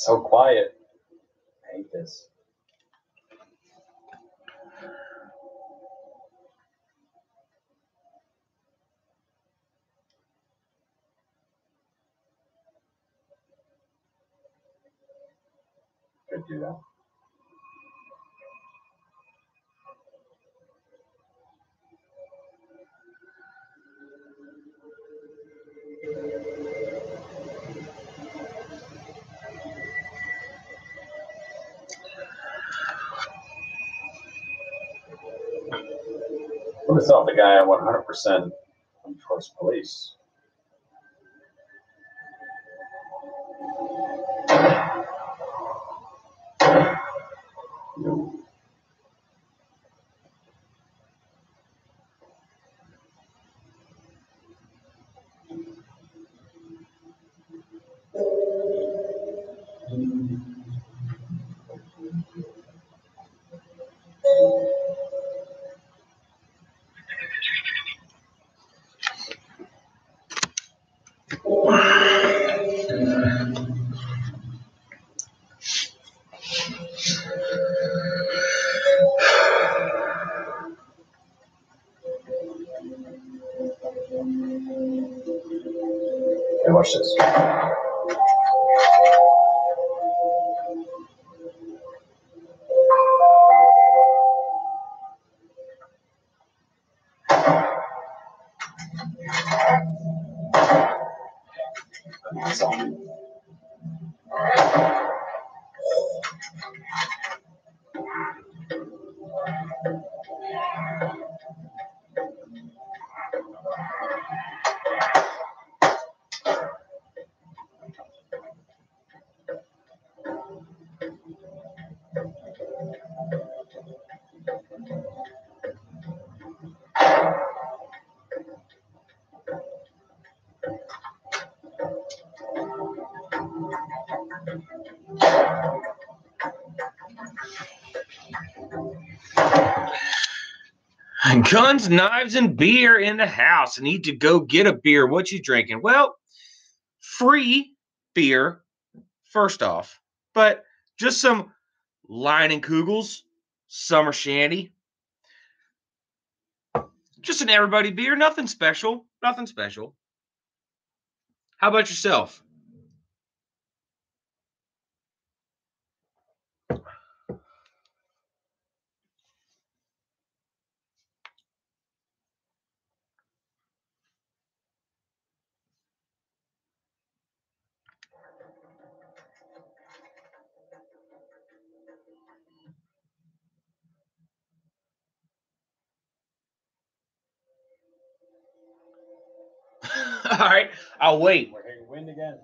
So quiet. I hate this. Could do that. I would have thought the guy 100% trust police. Hey, watch this. Guns, knives, and beer in the house. I need to go get a beer. What you drinking? Well, free beer, first off, but just some Leinenkugels, Summer Shandy. Just an everybody beer. Nothing special. Nothing special. How about yourself? All right, I'll wait. We're hitting wind again.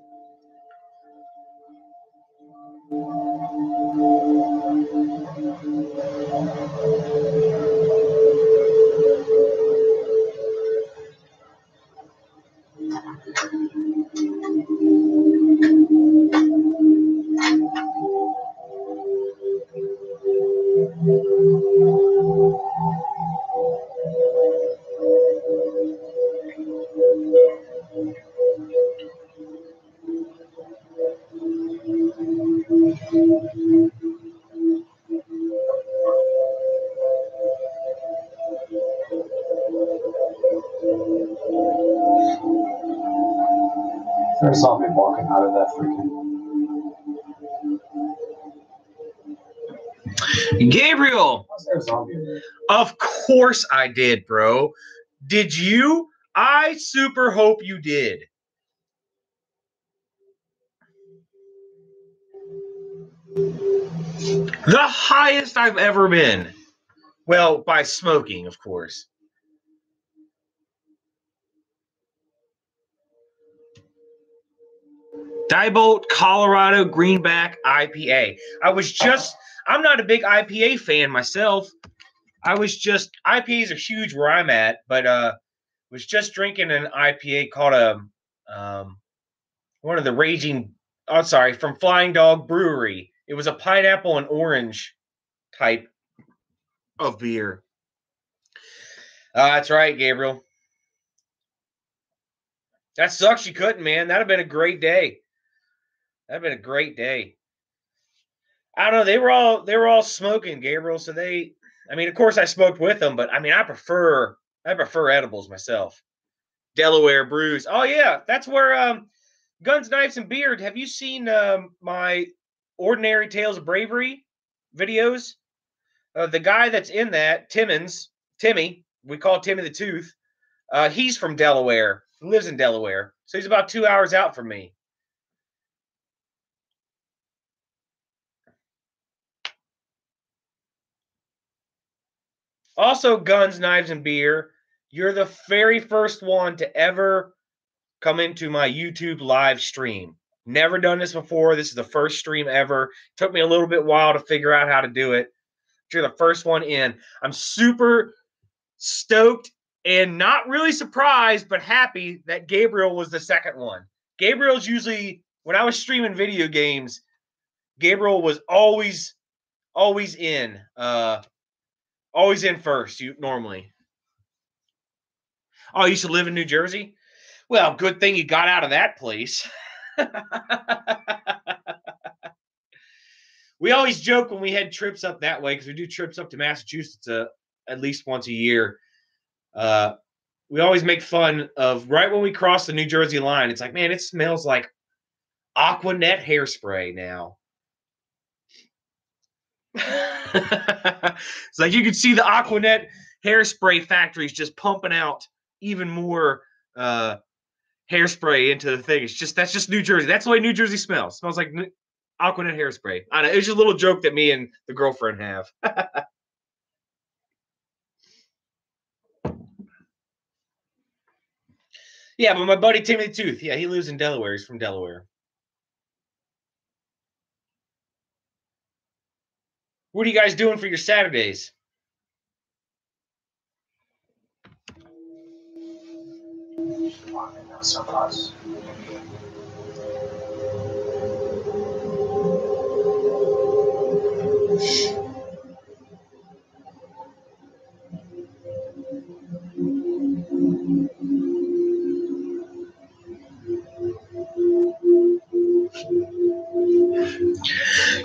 Gabriel, Was there a zombie in there? of course I did, bro. Did you? I super hope you did. The highest I've ever been. Well, by smoking, of course. Diebold Colorado Greenback IPA. I'm not a big IPA fan myself. IPAs are huge where I'm at, but was just drinking an IPA called one of the from Flying Dog Brewery. It was a pineapple and orange type of beer. That's right, Gabriel. That sucks you couldn't, man. That'd have been a great day. That'd have been a great day. I don't know. They were all smoking, Gabriel. So of course I smoked with them, but I prefer edibles myself. Delaware Brews. Oh yeah, that's where Guns, Knives, and Beard. Have you seen my Ordinary Tales of Bravery videos? The guy that's in that, Timmy, we call Timmy the Tooth. He's from Delaware. He lives in Delaware, so he's about 2 hours out from me. Also, Guns, Knives, and Beer, you're the very first one to ever come into my YouTube live stream. Never done this before. This is the first stream ever. Took me a little bit while to figure out how to do it. You're the first one in. I'm super stoked and not really surprised, but happy that Gabriel was the second one. Gabriel's usually, when I was streaming video games, Gabriel was always in. Always in first, normally. Oh, you used to live in New Jersey? Well, good thing you got out of that place. We always joke when we had trips up that way, because we do trips up to Massachusetts at least once a year. We always make fun of right when we cross the New Jersey line. It's like, man, it smells like Aquanet hairspray now. It's like you could see the Aquanet hairspray factories just pumping out even more hairspray into the thing. That's just New Jersey. That's the way New Jersey smells. It smells like Aquanet hairspray. I know, it's just a little joke that me and the girlfriend have. Yeah, but my buddy Timmy the Tooth, yeah, he lives in Delaware. He's from Delaware. What are you guys doing for your Saturdays? Surprise.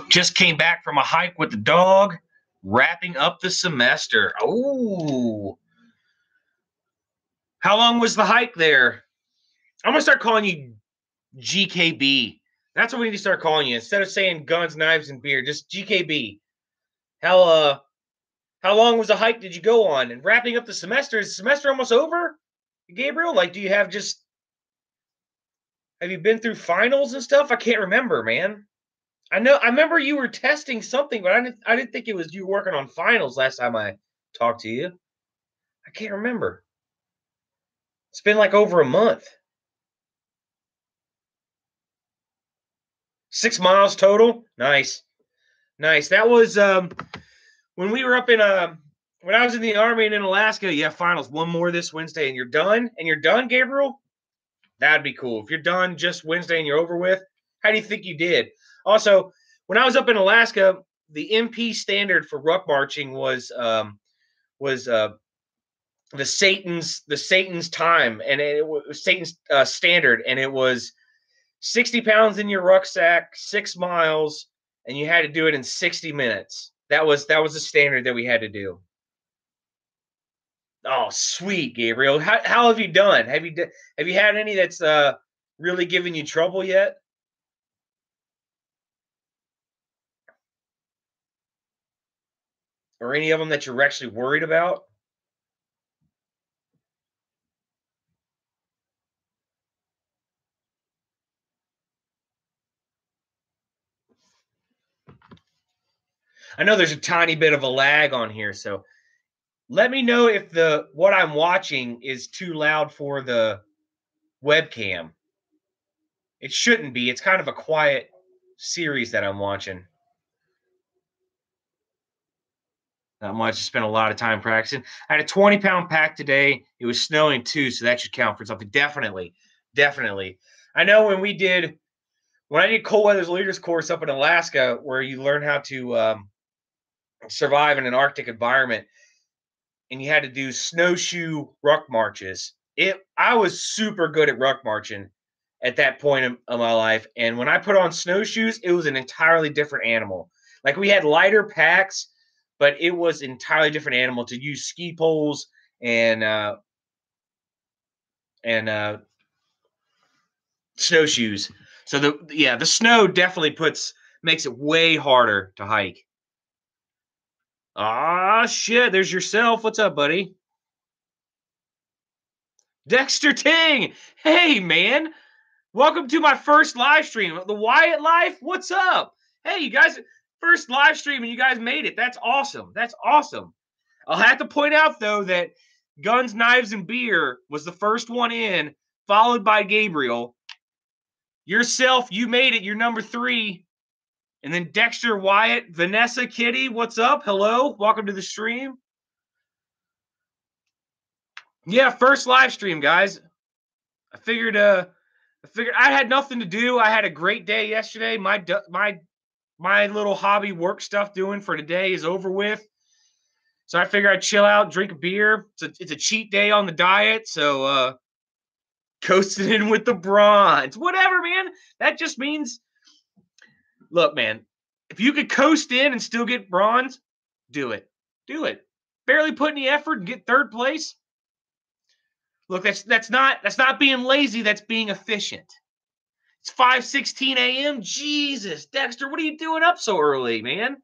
Just came back from a hike with the dog, wrapping up the semester. Oh. How long was the hike there? I'm going to start calling you GKB. That's what we need to start calling you. Instead of saying Guns, Knives, and Beer, just GKB. How long was the hike did you go on? And wrapping up the semester, is the semester almost over, Gabriel? Like, do you have you been through finals and stuff? I can't remember, man. I remember you were testing something, but I didn't think it was you working on finals last time I talked to you. I can't remember. It's been like over a month. 6 miles total. Nice. That was when we were up in when I was in the Army and in Alaska. You have finals, one more this Wednesday, and you're done. And you're done, Gabriel. That'd be cool. If you're done just Wednesday and you're over with, how do you think you did? Also, when I was up in Alaska, the MP standard for ruck marching was the Satan's time, and it was Satan's standard, and it was 60 pounds in your rucksack, 6 miles, and you had to do it in 60 minutes. That was the standard that we had to do. Oh, sweet, Gabriel. How have you done? Have you had any that's really given you trouble yet? or any of them that you're actually worried about? I know there's a tiny bit of a lag on here, so let me know if what I'm watching is too loud for the webcam. It shouldn't be. It's kind of a quiet series that I'm watching. Not much. Spent a lot of time practicing. I had a 20-pound pack today. It was snowing too, so that should count for something. Definitely. I know when I did Cold Weather's Leaders course up in Alaska, where you learn how to survive in an Arctic environment, and you had to do snowshoe ruck marches. I was super good at ruck marching at that point of my life. And when I put on snowshoes, it was an entirely different animal. Like, we had lighter packs, but it was an entirely different animal to use ski poles and snowshoes. So the snow definitely makes it way harder to hike. Ah, shit, there's yourself. What's up, buddy? Dexter Ting. Hey, man. Welcome to my first live stream. The Wyatt Life. What's up? Hey, you guys, first live stream and you guys made it. That's awesome. That's awesome. I'll have to point out, though, that Guns, Knives, and Beer was the first one in, followed by Gabriel. Yourself, you made it. You're number 3. And then Dexter, Wyatt, Vanessa, Kitty, what's up? Hello. Welcome to the stream. Yeah, first live stream, guys. I figured I had nothing to do. I had a great day yesterday. My little hobby work stuff doing for today is over with. So I figured I'd chill out, drink a beer. It's a cheat day on the diet, so coasting in with the bronze. Whatever, man. That just means, look, man, if you could coast in and still get bronze, do it. Do it. Barely put any effort and get 3rd place. Look, that's not being lazy, that's being efficient. It's 5:16 a.m. Jesus, Dexter, what are you doing up so early, man?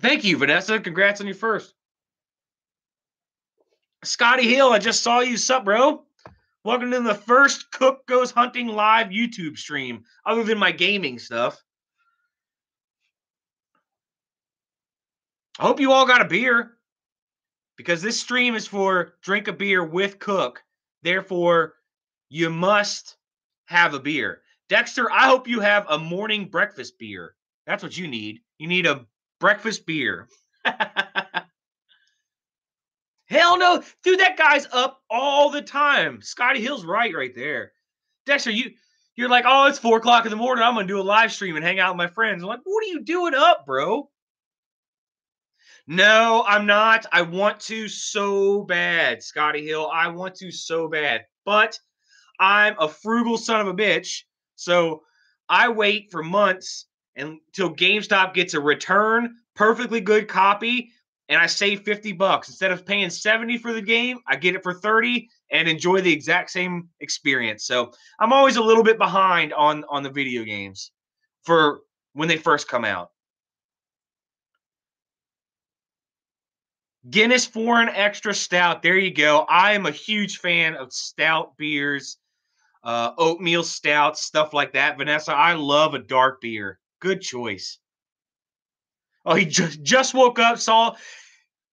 Thank you, Vanessa. Congrats on your first. Scotty Hill, I just saw you. Sup, bro? Welcome to the first Cook Goes Hunting live YouTube stream, other than my gaming stuff. I hope you all got a beer, because this stream is for drink a beer with Cook. Therefore, you must have a beer. Dexter, I hope you have a morning breakfast beer. That's what you need. You need a breakfast beer. Hell no. Dude, that guy's up all the time. Scotty Hill's right there. Dexter, you're like, oh, it's 4 o'clock in the morning. I'm going to do a live stream and hang out with my friends. I'm like, what are you doing up, bro? No, I'm not. I want to so bad, Scotty Hill. I want to so bad. But I'm a frugal son of a bitch. So I wait for months until GameStop gets a return, perfectly good copy, and I save $50. Instead of paying $70 for the game, I get it for $30 and enjoy the exact same experience. So I'm always a little bit behind on the video games for when they first come out. Guinness Foreign Extra Stout. There you go. I am a huge fan of stout beers, oatmeal stouts, stuff like that. Vanessa, I love a dark beer. Good choice. Oh, he just woke up, Saul.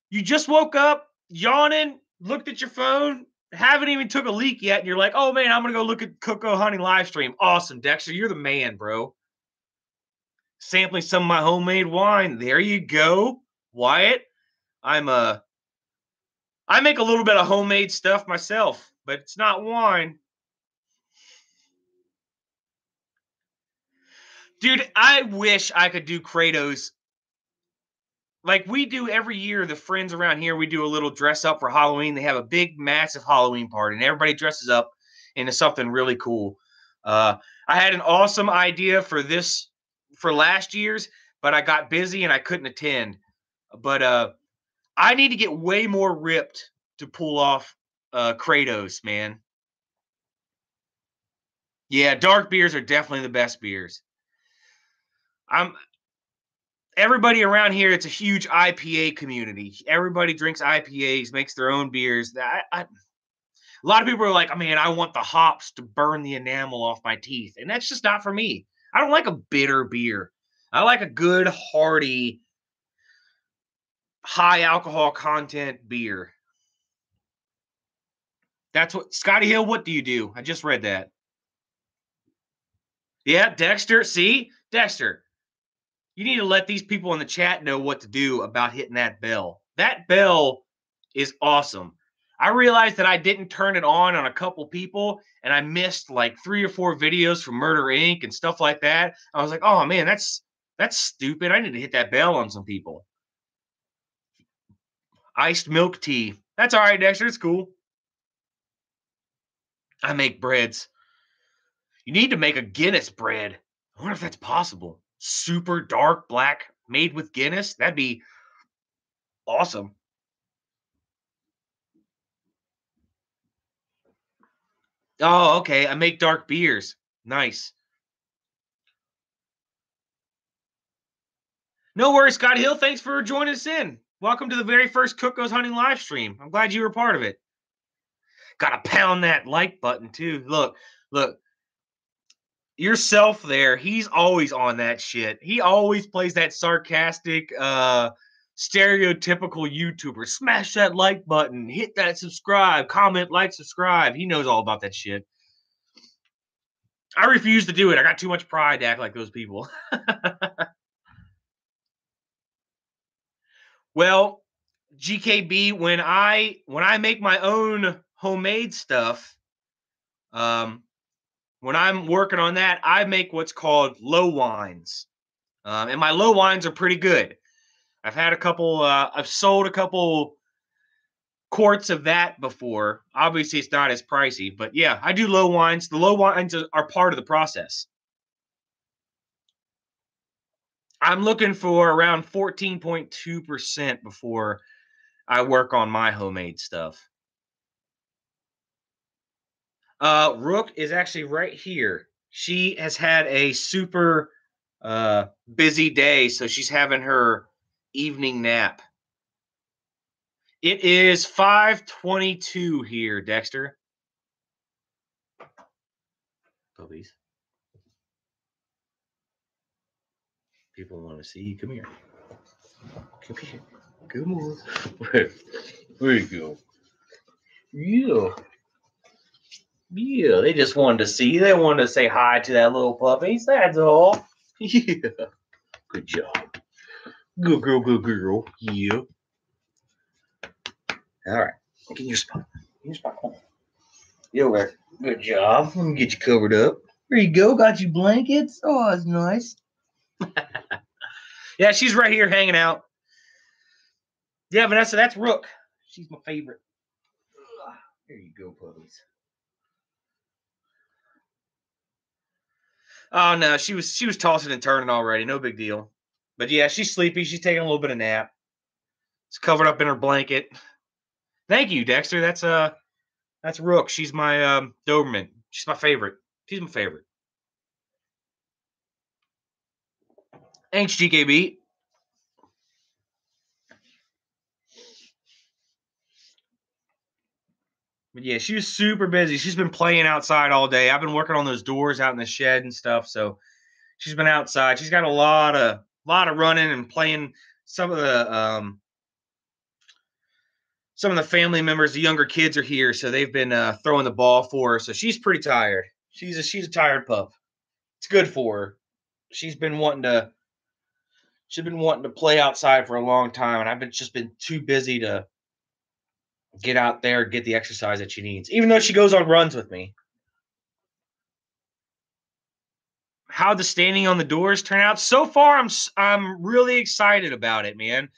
You just woke up, yawning, looked at your phone, haven't even took a leak yet, and you're like, oh, man, I'm going to go look at Cook Go Hunting live stream. Awesome, Dexter. You're the man, bro. Sampling some of my homemade wine. There you go, Wyatt. I make a little bit of homemade stuff myself, but it's not wine. Dude, I wish I could do Kratos. Like we do every year, the friends around here, we do a little dress up for Halloween. They have a big, massive Halloween party, and everybody dresses up into something really cool. I had an awesome idea for last year's, but I got busy and I couldn't attend. But I need to get way more ripped to pull off Kratos, man. Yeah, dark beers are definitely the best beers. everybody around here, it's a huge IPA community. Everybody drinks IPAs, makes their own beers. A lot of people are like, oh, man, I want the hops to burn the enamel off my teeth. And that's just not for me. I don't like a bitter beer. I like a good, hearty, high alcohol content beer. That's what, Scotty Hill, what do you do? I just read that. Yeah, Dexter. See? Dexter, you need to let these people in the chat know what to do about hitting that bell. That bell is awesome. I realized that I didn't turn it on a couple people, and I missed like 3 or 4 videos from Murder Inc. and stuff like that. I was like, oh, man, that's stupid. I need to hit that bell on some people. Iced milk tea. That's all right, Dexter. It's cool. I make breads. You need to make a Guinness bread. I wonder if that's possible. Super dark black made with Guinness. That'd be awesome. Oh, okay. I make dark beers. Nice. No worries, Scott Hill. Thanks for joining us in. Welcome to the very first Cook Goes Hunting live stream. I'm glad you were part of it. Gotta pound that like button too. Look. Yourself there, he's always on that shit. He always plays that sarcastic, stereotypical YouTuber. Smash that like button, hit that subscribe, comment, like, subscribe. He knows all about that shit. I refuse to do it. I got too much pride to act like those people. Well, GKB, when I make my own homemade stuff, when I'm working on that, I make what's called low wines. And my low wines are pretty good. I've had a couple, I've sold a couple quarts of that before. Obviously, it's not as pricey, but yeah, I do low wines. The low wines are part of the process. I'm looking for around 14.2% before I work on my homemade stuff. Rook is actually right here. She has had a super busy day, so she's having her evening nap. It is 5:22 here, Dexter. Puppies. People want to see you. Come here. Come here. Come on. Where you go? Yeah. Yeah, they just wanted to see you. They wanted to say hi to that little puppy. That's all. Yeah. Good job. Good girl, good girl. Yeah. All right. Get in your spot. Get in your spot. You over there. Good job. Let me get you covered up. There you go. Got you blankets. Oh, that's nice. Yeah, she's right here hanging out. Yeah, Vanessa, that's Rook. She's my favorite. There you go, puppies. Oh no, she was tossing and turning already. No big deal. But yeah, she's sleepy. She's taking a little bit of nap. It's covered up in her blanket. Thank you, Dexter. That's Rook. She's my Doberman. She's my favorite. She's my favorite. Thanks, GKB. But yeah, she was super busy. She's been playing outside all day. I've been working on those doors out in the shed and stuff. So she's been outside. She's got a lot of running and playing. Some of the family members, the younger kids are here, so they've been throwing the ball for her. So she's pretty tired. She's a tired pup. It's good for her. She's been wanting to play outside for a long time, and I've just been too busy to get out there and get the exercise that she needs, even though she goes on runs with me. How the standing on the doors turn out so far, I'm really excited about it, man.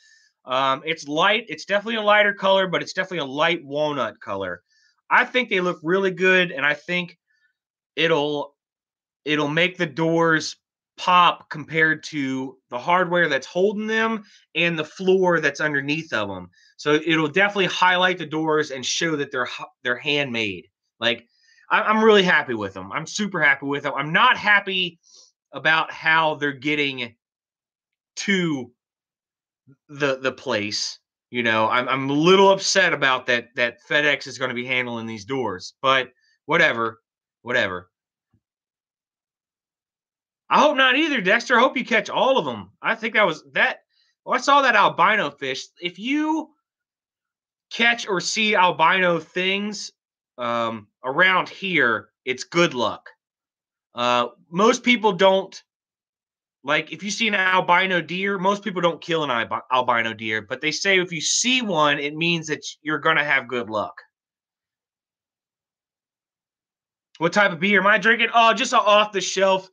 It's light. It's definitely a lighter color, but it's definitely a light walnut color. I think they look really good, and I think it'll make the doors pop compared to the hardware that's holding them and the floor that's underneath of them. So it'll definitely highlight the doors and show that they're handmade. Like, I'm really happy with them. I'm super happy with them. I'm not happy about how they're getting to the place. You know, I'm a little upset about that FedEx is going to be handling these doors, but whatever. I hope not either, Dexter. I hope you catch all of them. I think that was that. Well, I saw that albino fish. If you catch or see albino things around here, it's good luck. Most people don't. Like, if you see an albino deer, most people don't kill an albino deer, but they say if you see one, it means that you're going to have good luck. What type of beer am I drinking? Oh, just off the shelf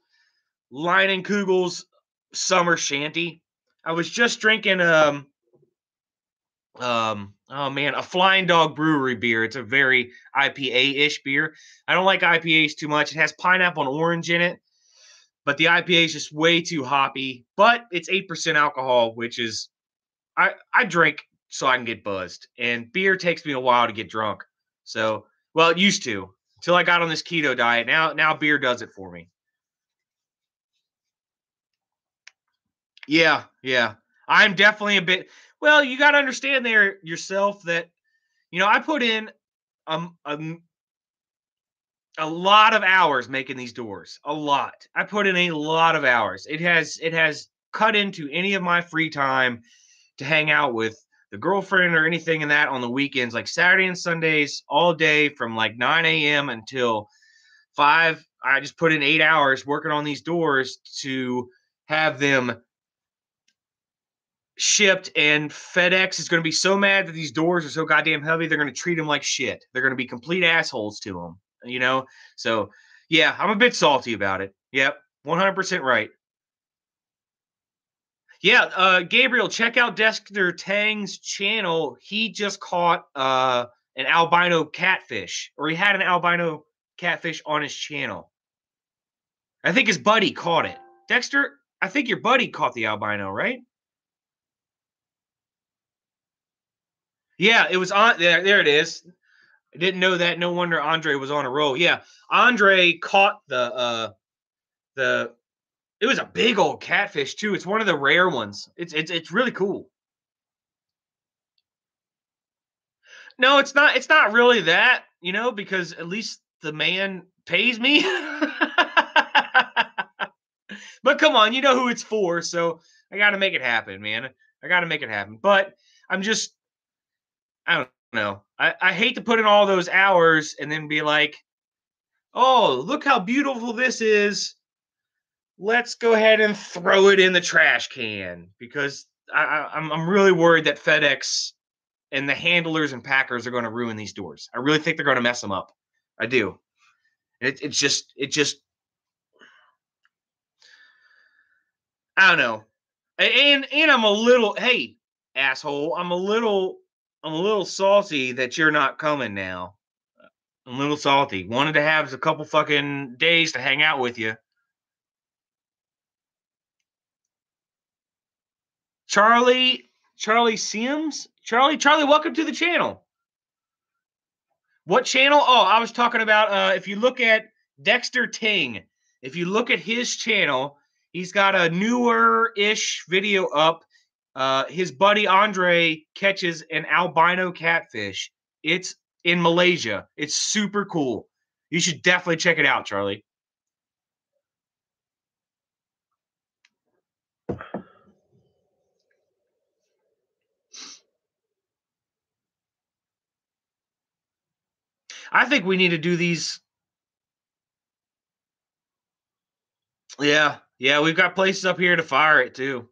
Leinenkugel's Summer Shanty. I was just drinking oh man, a Flying Dog Brewery beer. It's a very IPA-ish beer. I don't like IPAs too much. It has pineapple and orange in it, but the IPA is just way too hoppy. But it's 8% alcohol, which is I drink so I can get buzzed, and beer takes me a while to get drunk. So, well, it used to until I got on this keto diet. Now beer does it for me. Yeah. I'm definitely a bit. Well, you got to understand there yourself that, you know, I put in a lot of hours making these doors. A lot. I put in a lot of hours. It has cut into any of my free time to hang out with the girlfriend or anything in that on the weekends, like Saturday and Sundays, all day from like 9 a.m. until 5. I just put in 8 hours working on these doors to have them shipped, and FedEx is going to be so mad that these doors are so goddamn heavy. They're going to treat them like shit. They're going to be complete assholes to them, you know? So, yeah, I'm a bit salty about it. Yep, 100% right. Yeah, Gabriel, check out Dexter Tang's channel. He just caught an albino catfish, or he had an albino catfish on his channel. I think his buddy caught it. Dexter, I think your buddy caught the albino, right? Yeah, it was on there. There it is. I didn't know that. No wonder Andre was on a roll. Yeah, Andre caught the. It was a big old catfish too. It's one of the rare ones. It's really cool. No, it's not. It's not really that, you know, because at least the man pays me. But come on, you know who it's for, so I got to make it happen, man. I got to make it happen. But I'm just, I don't know. I hate to put in all those hours and then be like, oh, look how beautiful this is. Let's go ahead and throw it in the trash can, because I'm really worried that FedEx and the handlers and packers are going to ruin these doors. I really think they're going to mess them up. I do. It just I don't know. And I'm a little, hey, asshole, I'm a little salty that you're not coming now. I'm a little salty. Wanted to have a couple fucking days to hang out with you. Charlie Sims? Charlie, welcome to the channel. What channel? Oh, I was talking about if you look at Dexter Ting, if you look at his channel, he's got a newer-ish video up. His buddy Andre catches an albino catfish. It's in Malaysia. It's super cool. You should definitely check it out, Charlie. I think we need to do these. Yeah, we've got places up here to fire it too.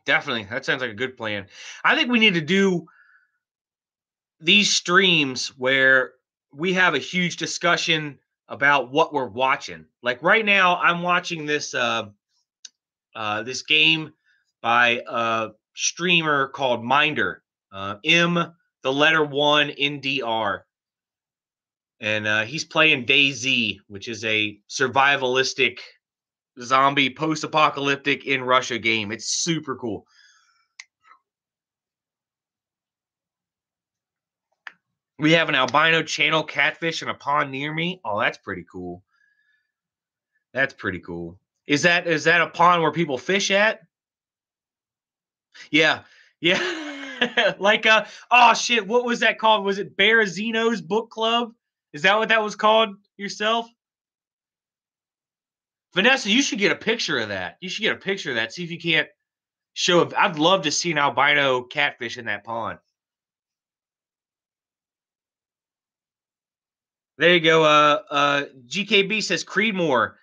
Definitely. That sounds like a good plan. I think we need to do these streams where we have a huge discussion about what we're watching. Like right now, I'm watching this this game by a streamer called Minder, M the letter 1 NDR, and he's playing DayZ, which is a survivalistic zombie post-apocalyptic in Russia game. It's super cool. We have an albino channel catfish in a pond near me. Oh, that's pretty cool. That's pretty cool. Is that a pond where people fish at? Yeah. Yeah. Like oh shit, what was that called? Was it Barazino's book club? Is that what that was called yourself? Vanessa, you should get a picture of that. You should get a picture of that. See if you can't show it. I'd love to see an albino catfish in that pond. There you go. GKB says Creedmoor.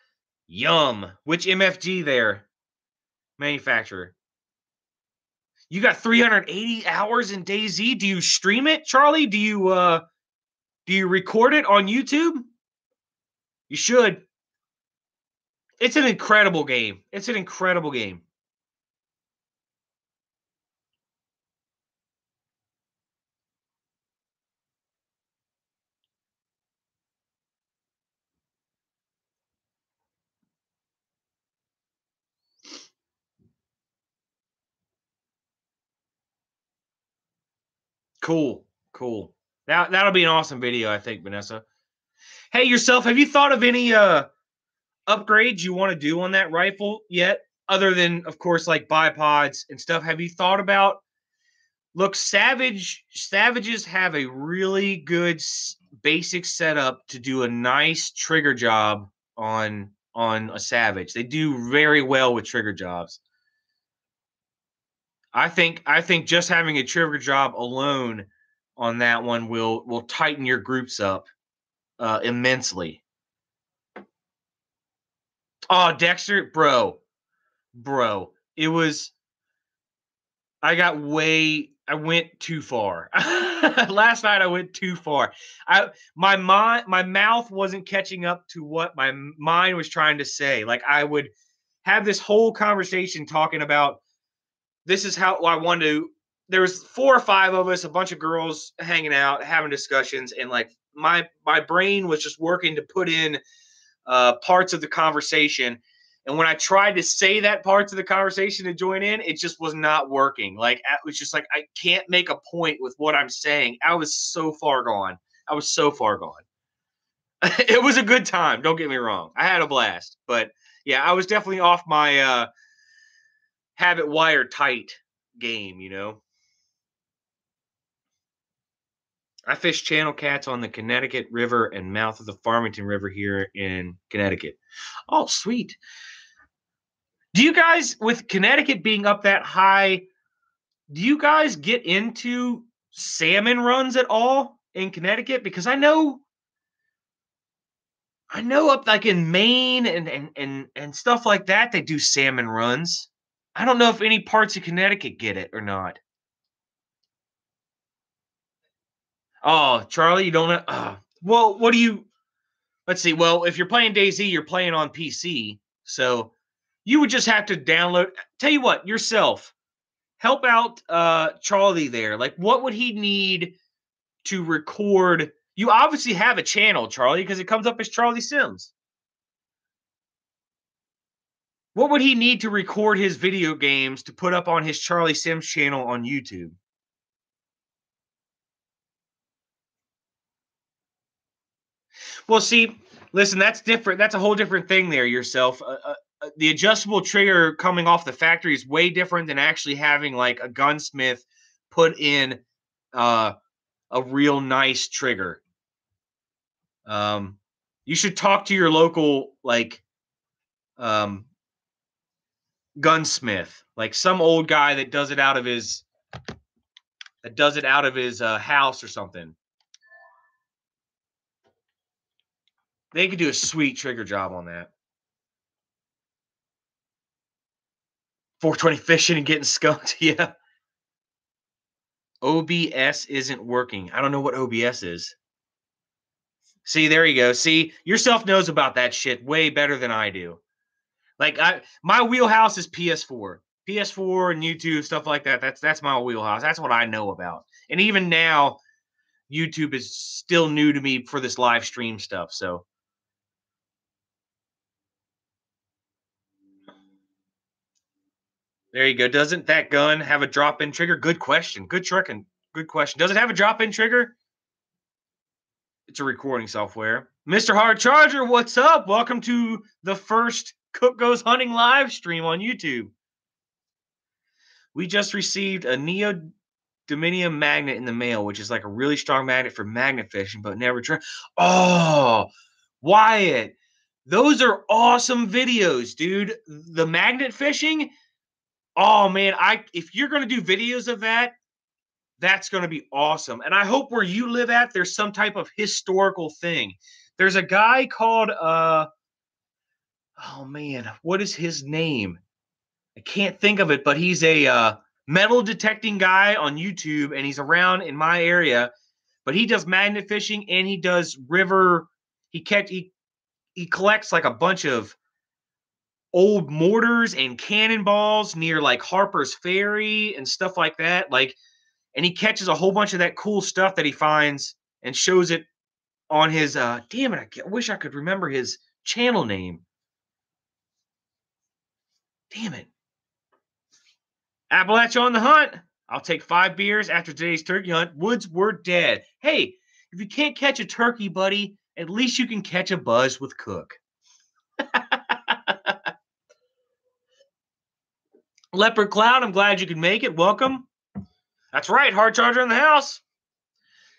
Yum. Which MFG there? Manufacturer. You got 380 hours in DayZ. Do you stream it, Charlie? Do you record it on YouTube? You should. It's an incredible game. It's an incredible game. Cool. Cool. That'll be an awesome video, I think, Vanessa. Hey, yourself, have you thought of any upgrades you want to do on that rifle yet? Other than, of course, like bipods and stuff. Have you thought about look, Savages have a really good basic setup to do a nice trigger job on a Savage. They do very well with trigger jobs. I think just having a trigger job alone on that one will tighten your groups up immensely. Oh, Dexter, bro, it was. I went too far. Last night I went too far. My mouth wasn't catching up to what my mind was trying to say. Like I would have this whole conversation talking about this is how I wanted to. There was 4 or 5 of us, a bunch of girls hanging out, having discussions, and like my brain was just working to put in parts of the conversation. And when I tried to say that parts of the conversation to join in, it just was not working. Like it was just like I can't make a point with what I'm saying. I was so far gone. It was a good time. Don't get me wrong. I had a blast. But yeah, I was definitely off my have it wired tight game, you know. I fish channel cats on the Connecticut River and mouth of the Farmington River here in Connecticut. Oh, sweet. Do you guys, with Connecticut being up that high, do you guys get into salmon runs at all in Connecticut? Because I know up like in Maine and stuff like that, they do salmon runs. I don't know if any parts of Connecticut get it or not. Oh, Charlie, you don't know? Well, what do you? Let's see. Well, if you're playing DayZ, you're playing on PC, so you would just have to download. Tell you what, yourself, help out Charlie there. Like, what would he need to record? You obviously have a channel, Charlie, because it comes up as Charlie Sims. What would he need to record his video games to put up on his Charlie Sims channel on YouTube? Well, see, listen, that's different. That's a whole different thing there, yourself. The adjustable trigger coming off the factory is way different than actually having like a gunsmith put in a real nice trigger. You should talk to your local like gunsmith, like some old guy that does it out of his house or something. They could do a sweet trigger job on that. 420 fishing and getting skunked. Yeah. OBS isn't working. I don't know what OBS is. See, there you go. See, yourself knows about that shit way better than I do. Like my wheelhouse is PS4 and YouTube, stuff like that. That's my wheelhouse. That's what I know about. And even now, YouTube is still new to me for this live stream stuff. So there you go. Doesn't that gun have a drop-in trigger? Good question. Good question. Does it have a drop-in trigger? It's a recording software. Mr. Hard Charger, what's up? Welcome to the first Cook Goes Hunting live stream on YouTube. We just received a neodymium magnet in the mail, which is like a really strong magnet for magnet fishing, but never try. Oh, Wyatt, those are awesome videos, dude. The magnet fishing. Oh man, if you're gonna do videos of that, that's gonna be awesome. And I hope where you live at, there's some type of historical thing. There's a guy called oh man, what is his name? I can't think of it, but he's a metal detecting guy on YouTube, and he's around in my area. But he does magnet fishing and he does river. He collects like a bunch of old mortars and cannonballs near like Harper's Ferry and stuff like that. Like, and he catches a whole bunch of that cool stuff that he finds and shows it on his damn it, I wish I could remember his channel name. Damn it. Appalachia on the Hunt. I'll take 5 beers after today's turkey hunt. Woods were dead. Hey, if you can't catch a turkey, buddy, at least you can catch a buzz with Cook. Leopard Cloud, I'm glad you could make it. Welcome. That's right, Hard Charger in the house.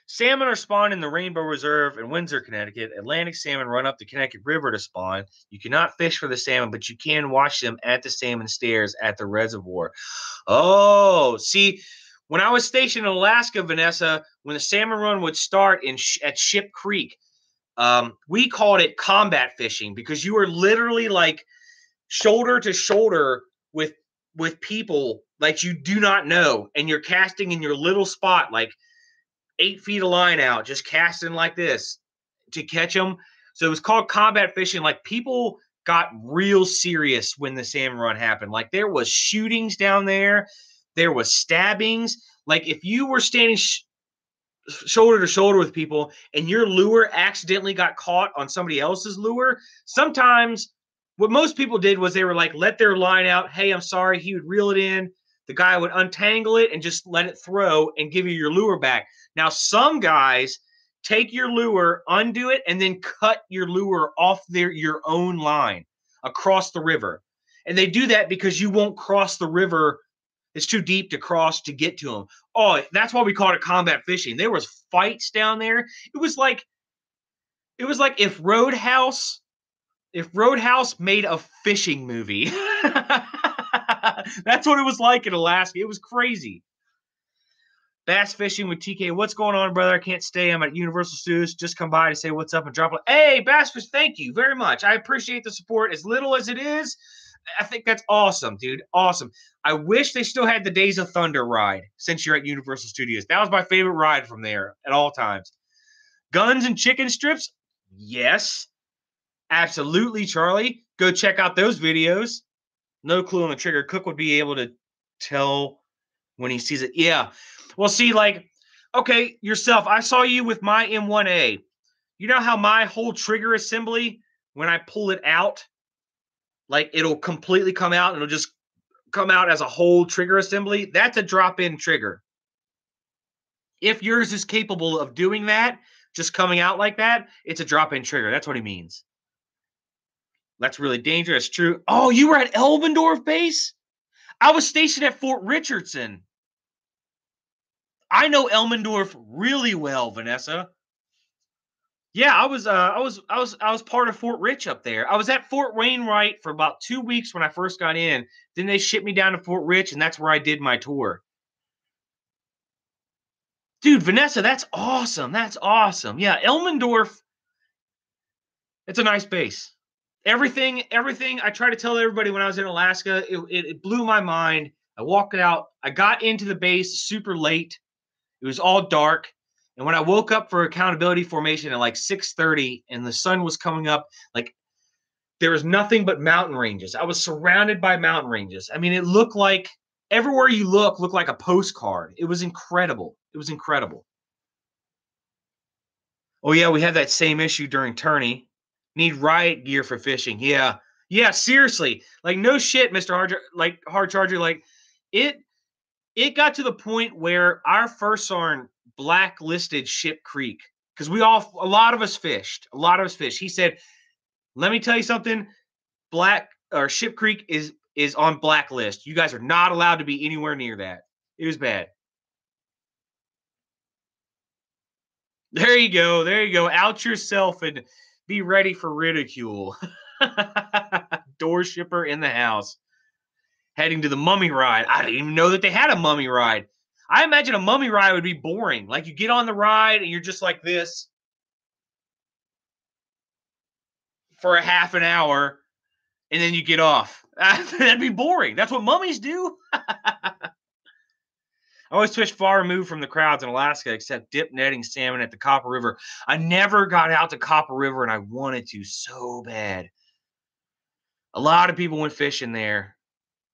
Salmon are spawned in the Rainbow Reserve in Windsor, Connecticut. Atlantic salmon run up the Connecticut River to spawn. You cannot fish for the salmon, but you can watch them at the salmon stairs at the reservoir. Oh, see, when I was stationed in Alaska, Vanessa, when the salmon run would start at Ship Creek, we called it combat fishing because you were literally like shoulder to shoulder with people like you do not know, and you're casting in your little spot, like 8 feet of line out, just casting like this to catch them. So it was called combat fishing. Like, people got real serious when the salmon run happened. Like, there was shootings down there. There was stabbings. Like, if you were standing shoulder to shoulder with people and your lure accidentally got caught on somebody else's lure, sometimes what most people did was they were like, let their line out. Hey, I'm sorry. He would reel it in. The guy would untangle it and just let it throw and give you your lure back. Now, some guys take your lure, undo it, and then cut your lure off your own line across the river. And they do that because you won't cross the river. It's too deep to cross to get to them. Oh, that's why we called it combat fishing. There was fights down there. It was like if Roadhouse made a fishing movie. That's what it was like in Alaska. It was crazy. Bass fishing with TK. What's going on, brother? I can't stay. I'm at Universal Studios. Just come by to say what's up and drop it. Hey, Bass Fish, thank you very much. I appreciate the support. As little as it is, I think that's awesome, dude. Awesome. I wish they still had the Days of Thunder ride since you're at Universal Studios. That was my favorite ride from there at all times. Guns and chicken strips? Yes. Absolutely, Charlie. Go check out those videos. No clue on the trigger. Cook would be able to tell when he sees it. Yeah. Well, see, like, okay, yourself, I saw you with my M1A. You know how my whole trigger assembly, when I pull it out, like, it'll completely come out and it'll just come out as a whole trigger assembly? That's a drop-in trigger. If yours is capable of doing that, just coming out like that, it's a drop-in trigger. That's what he means. That's really dangerous. True. Oh, you were at Elbendorf base? I was stationed at Fort Richardson. I know Elmendorf really well, Vanessa. Yeah, I was part of Fort Rich up there. I was at Fort Wainwright for about 2 weeks when I first got in. Then they shipped me down to Fort Rich, and that's where I did my tour. Dude, Vanessa, that's awesome. That's awesome. Yeah, Elmendorf, it's a nice base. Everything I try to tell everybody when I was in Alaska, it blew my mind. I walked out. I got into the base super late. It was all dark. And when I woke up for accountability formation at like 6:30 and the sun was coming up, like, there was nothing but mountain ranges. I was surrounded by mountain ranges. I mean, it looked like everywhere you looked like a postcard. It was incredible. It was incredible. Oh, yeah, we had that same issue during tourney. Need riot gear for fishing. Yeah. Yeah, seriously. Like, no shit, Mr. Hard Charger. Like, it got to the point where our first sergeant blacklisted Ship Creek because a lot of us fished. He said, let me tell you something. Ship Creek is is on blacklist. You guys are not allowed to be anywhere near that. It was bad. There you go. There you go. Out yourself and be ready for ridicule. Door shipper in the house. Heading to the mummy ride. I didn't even know that they had a mummy ride. I imagine a mummy ride would be boring. Like you get on the ride and you're just like this for a half an hour and then you get off. That'd be boring. That's what mummies do. I always fished far removed from the crowds in Alaska, except dip netting salmon at the Copper River. I never got out to Copper River, and I wanted to so bad. A lot of people went fishing there.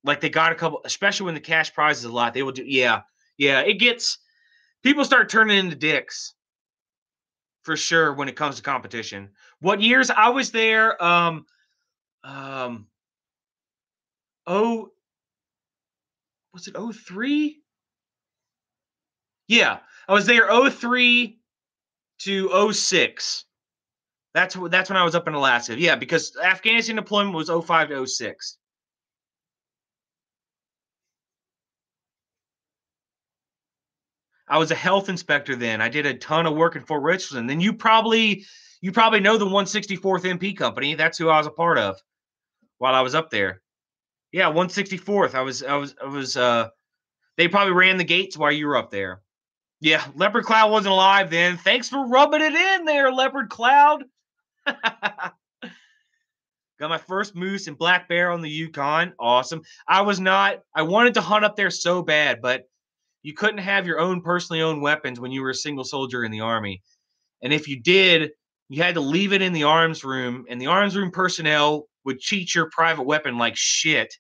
Like they got a couple, especially when the cash prize is a lot. They will do, yeah. It gets people start turning into dicks for sure when it comes to competition. What years I was there? Was it 03? Yeah, I was there 03 to 06. That's when I was up in Alaska. Yeah, because Afghanistan deployment was 05 to 06. I was a health inspector then. I did a ton of work in Fort Richardson. Then you probably know the 164th MP company. That's who I was a part of while I was up there. Yeah, 164th. I was they probably ran the gates while you were up there. Yeah, Leopard Cloud wasn't alive then. Thanks for rubbing it in there, Leopard Cloud. Got my first moose and black bear on the Yukon. Awesome. I wanted to hunt up there so bad, but you couldn't have your own personally owned weapons when you were a single soldier in the Army. And if you did, you had to leave it in the arms room, and the arms room personnel would cheat your private weapon like shit.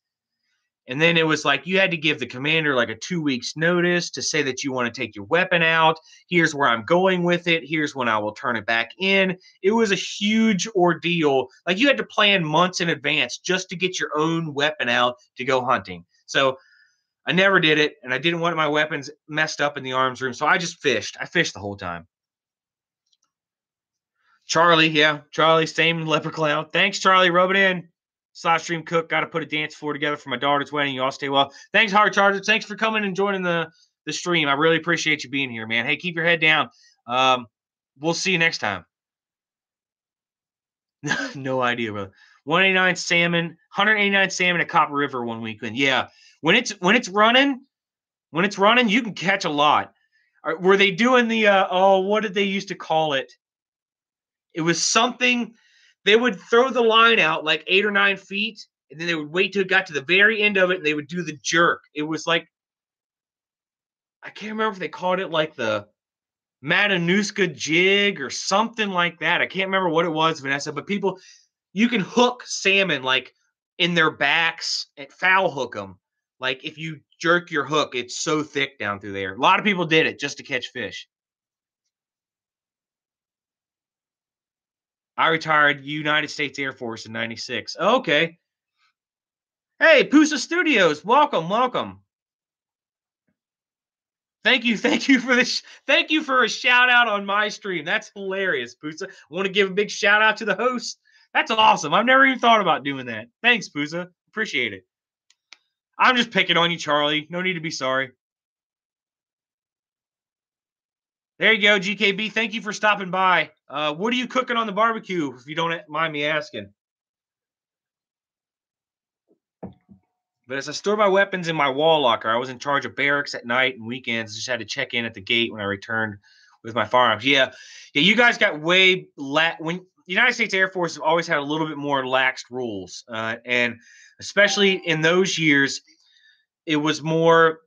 And then it was like you had to give the commander like a 2 weeks notice to say that you want to take your weapon out. Here's where I'm going with it. Here's when I will turn it back in. It was a huge ordeal. Like you had to plan months in advance just to get your own weapon out to go hunting. So I never did it, and I didn't want my weapons messed up in the arms room. So I just fished. I fished the whole time. Charlie, same Leopard Cloud. Thanks, Charlie. Rub it in. Stream Cook, got to put a dance floor together for my daughter's wedding. You all stay well. Thanks, Hard Charger. Thanks for coming and joining the stream. I really appreciate you being here, man. Hey, keep your head down. We'll see you next time. No idea, brother. 189 salmon at Copper River one weekend. Yeah, when it's running, you can catch a lot. Were they doing the what did they used to call it? It was something. They would throw the line out like 8 or 9 feet, and then they would wait till it got to the very end of it, and they would do the jerk. It was like, I can't remember if they called it like the Matanuska jig or something like that. I can't remember what it was, Vanessa, but people, you can hook salmon like in their backs and foul hook them. Like if you jerk your hook, it's so thick down through there. A lot of people did it just to catch fish. I retired United States Air Force in 96. Okay. Hey, Pusa Studios, welcome. Thank you for this. Thank you for a shout out on my stream. That's hilarious, Pusa. I want to give a big shout out to the host. That's awesome. I've never even thought about doing that. Thanks, Pusa. Appreciate it. I'm just picking on you, Charlie. No need to be sorry. There you go, GKB. Thank you for stopping by. What are you cooking on the barbecue, if you don't mind me asking? But as I store my weapons in my wall locker, I was in charge of barracks at night and weekends. Just had to check in at the gate when I returned with my firearms. Yeah, you guys got when the United States Air Force have always had a little bit more laxed rules, and especially in those years, it was more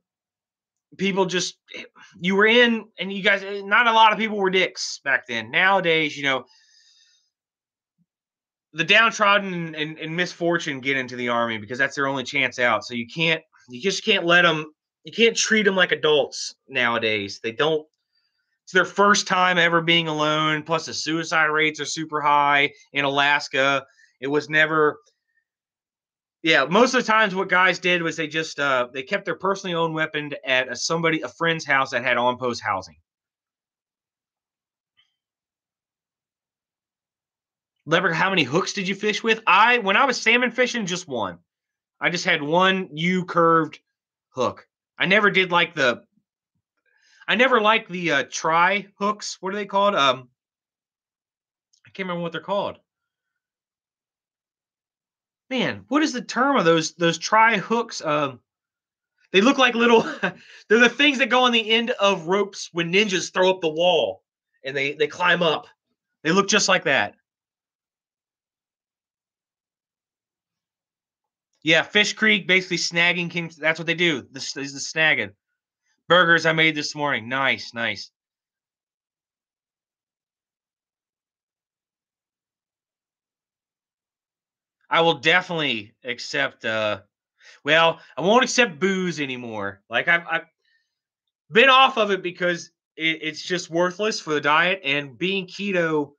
people just you were in, and you guys. Not a lot of people were dicks back then. Nowadays, the downtrodden and misfortune get into the Army because that's their only chance out. So you just can't let them. You can't treat them like adults nowadays. They don't. It's their first time ever being alone. Plus, the suicide rates are super high in Alaska. It was never. Yeah, most of the times what guys did was they just they kept their personally owned weapon at a friend's house that had on-post housing. Lever, how many hooks did you fish with? When I was salmon fishing, just one. I just had one U curved hook. I never did like the tri hooks. What are they called? I can't remember what they're called. Man, what is the term of those tri hooks? They look like little. They're the things that go on the end of ropes when ninjas throw up the wall and they climb up. They look just like that. Yeah, Fish Creek, basically snagging king. That's what they do. This is the snagging. Burgers I made this morning. Nice, nice. I will definitely accept. Well, I won't accept booze anymore. Like I've been off of it because it's just worthless for the diet. And being keto,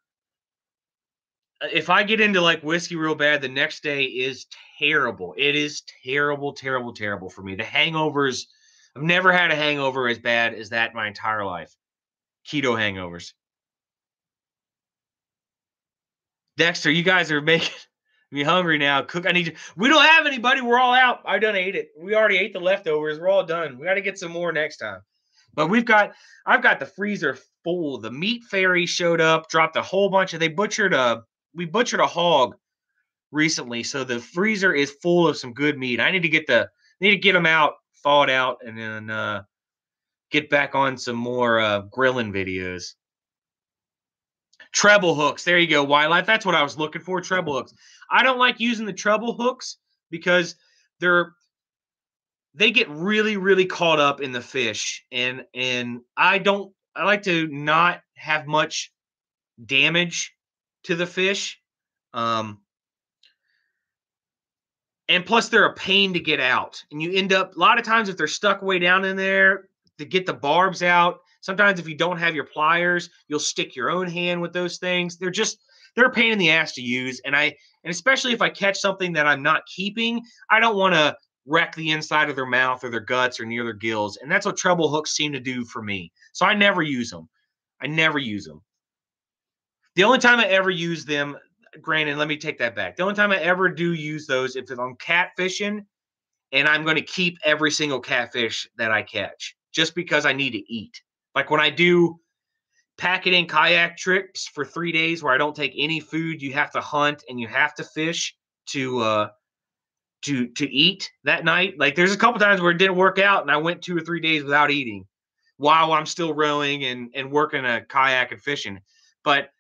if I get into like whiskey real bad, the next day is terrible. It is terrible, terrible, terrible for me. The hangovers, I've never had a hangover as bad as that my entire life. Keto hangovers. Dexter, you guys are making me hungry now. Cook, I need you. We don't have anybody. We're all out. I done ate it. We already ate the leftovers. We're all done. We got to get some more next time. But I've got the freezer full. The meat fairy showed up, dropped a whole bunch of, we butchered a hog recently. So the freezer is full of some good meat. I need to get them out, thawed out, and then get back on some more grilling videos. Treble hooks. There you go, Wildlife. That's what I was looking for, treble hooks. I don't like using the treble hooks because they get really, really caught up in the fish. And I like to not have much damage to the fish. And plus they're a pain to get out. And you end up, a lot of times if they're stuck way down in there, to get the barbs out, sometimes if you don't have your pliers, you'll stick your own hand with those things. They're a pain in the ass to use. And especially if I catch something that I'm not keeping, I don't want to wreck the inside of their mouth or their guts or near their gills. And that's what treble hooks seem to do for me. So I never use them. The only time I ever use them, granted, let me take that back. The only time I ever do use those if I'm catfishing and I'm going to keep every single catfish that I catch just because I need to eat. Like when I do packing kayak trips for 3 days where I don't take any food, you have to hunt and you have to fish to eat that night. Like there's a couple times where it didn't work out and I went 2 or 3 days without eating while I'm still rowing and working a kayak and fishing. But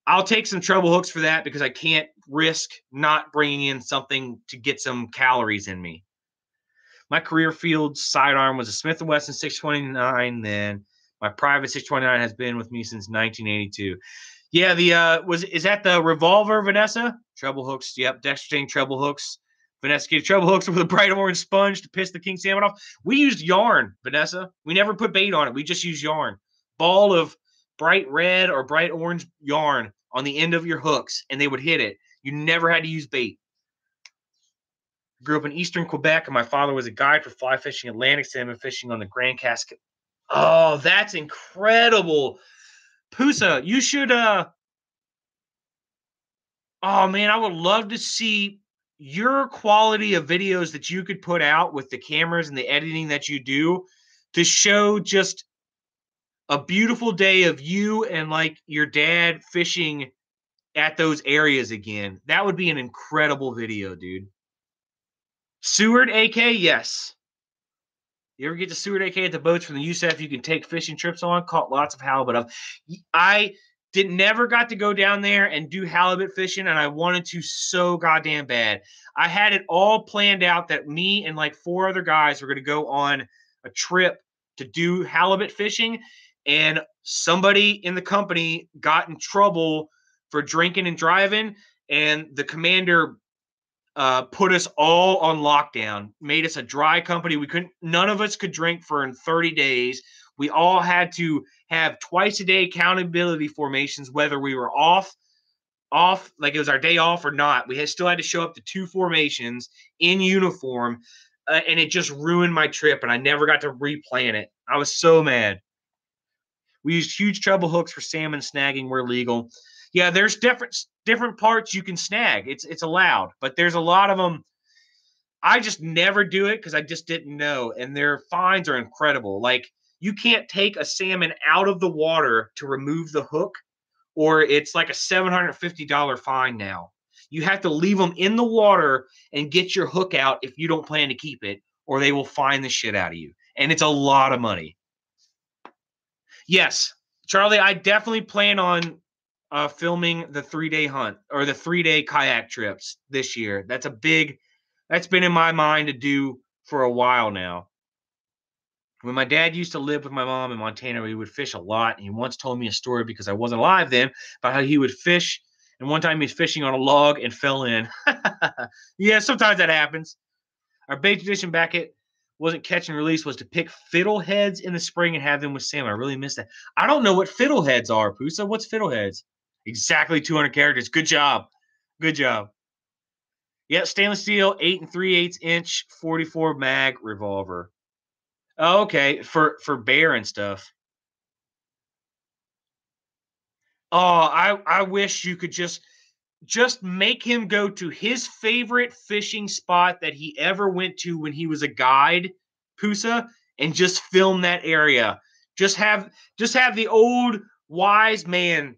I'll take some treble hooks for that because I can't risk not bringing in something to get some calories in me. My career field sidearm was a Smith & Wesson 629. Then my private 629 has been with me since 1982. Yeah, is that the revolver, Vanessa? Treble hooks. Yep, Dexter treble hooks. Vanessa get treble hooks with a bright orange sponge to piss the king salmon off. We used yarn, Vanessa. We never put bait on it. We just used yarn. Ball of bright red or bright orange yarn on the end of your hooks, and they would hit it. You never had to use bait. Grew up in eastern Quebec, and my father was a guide for fly fishing, Atlantic salmon fishing on the Grand Cascade. Oh, that's incredible. Pusa, you should oh man, I would love to see your quality of videos that you could put out with the cameras and the editing that you do to show just a beautiful day of you and like your dad fishing at those areas again. That would be an incredible video, dude. Seward AK, yes. You ever get to Seward AK at the boats from the USAF you can take fishing trips on? Caught lots of halibut. I never got to go down there and do halibut fishing, and I wanted to so goddamn bad. I had it all planned out that me and like 4 other guys were going to go on a trip to do halibut fishing, and somebody in the company got in trouble for drinking and driving, and the commander put us all on lockdown, made us a dry company. None of us could drink for 30 days. We all had to have twice a day accountability formations, whether we were off, like it was our day off or not. We still had to show up to 2 formations in uniform, and it just ruined my trip, and I never got to replan it. I was so mad. We used huge treble hooks for salmon snagging where legal. Yeah, there's different parts you can snag. It's allowed, but there's a lot of them. I just never do it because I just didn't know. And their fines are incredible. Like, you can't take a salmon out of the water to remove the hook, or it's like a $750 fine now. You have to leave them in the water and get your hook out if you don't plan to keep it, or they will fine the shit out of you. And it's a lot of money. Yes, Charlie, I definitely plan on filming the 3-day hunt or the 3-day kayak trips this year. That's been in my mind to do for a while now. When my dad used to live with my mom in Montana, we would fish a lot. And he once told me a story, because I wasn't alive then, about how he would fish. And one time he was fishing on a log and fell in. Yeah, sometimes that happens. Our bait tradition back at wasn't catch and release, was to pick fiddleheads in the spring and have them with salmon. I really miss that. I don't know what fiddleheads are, Pusa. What's fiddleheads? Exactly 200 characters. Good job. Good job. Yeah, stainless steel, 8 3/8" 44 mag revolver. Oh, okay, for bear and stuff. Oh, I wish you could just make him go to his favorite fishing spot that he ever went to when he was a guide, Pusa, and just film that area. Just have the old wise man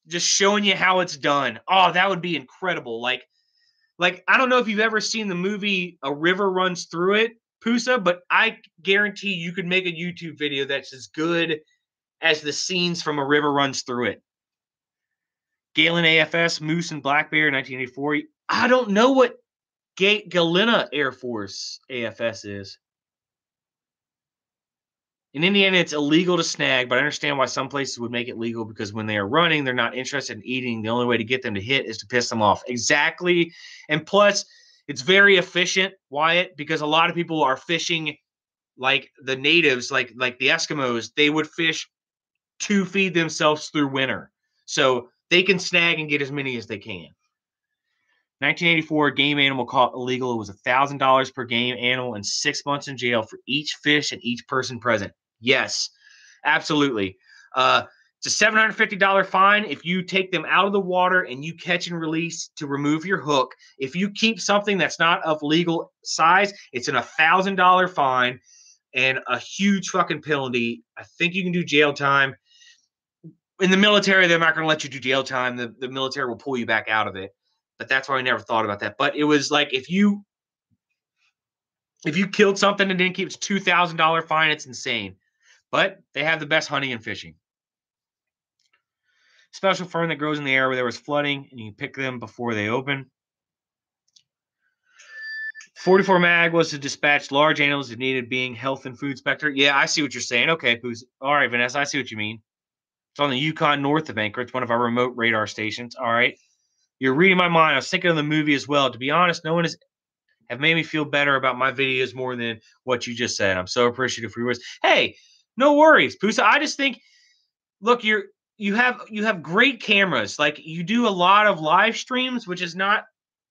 just showing you how it's done. Oh, that would be incredible. Like I don't know if you've ever seen the movie A River Runs Through It, Pusa, but I guarantee you could make a YouTube video that's as good as the scenes from A River Runs Through It. Galen AFS, Moose and Black Bear, 1984. I don't know what Galena Air Force AFS is. In Indiana, it's illegal to snag, but I understand why some places would make it legal, because when they are running, they're not interested in eating. The only way to get them to hit is to piss them off. Exactly. And plus, it's very efficient, Wyatt, because a lot of people are fishing like the natives, like the Eskimos. They would fish to feed themselves through winter. So they can snag and get as many as they can. 1984, game animal caught illegal. It was $1,000 per game animal and 6 months in jail for each fish and each person present. Yes, absolutely. It's a $750 fine if you take them out of the water and you catch and release to remove your hook. If you keep something that's not of legal size, it's an $1,000 fine and a huge fucking penalty. I think you can do jail time. In the military, they're not going to let you do jail time. The military will pull you back out of it. But that's why I never thought about that. But it was like, if you killed something and didn't keep, it's $2,000 fine. It's insane. But they have the best hunting and fishing. Special fern that grows in the area where there was flooding, and you pick them before they open. 44 mag was to dispatch large animals if needed, being health and food inspector. Yeah, I see what you're saying. Okay, all right, Vanessa, I see what you mean. It's on the Yukon north of Anchorage, one of our remote radar stations. All right. You're reading my mind. I was thinking of the movie as well. To be honest, no one has made me feel better about my videos more than what you just said. I'm so appreciative for your words. Hey, no worries, Pusa. I just think, look, you have great cameras. Like, you do a lot of live streams, which is not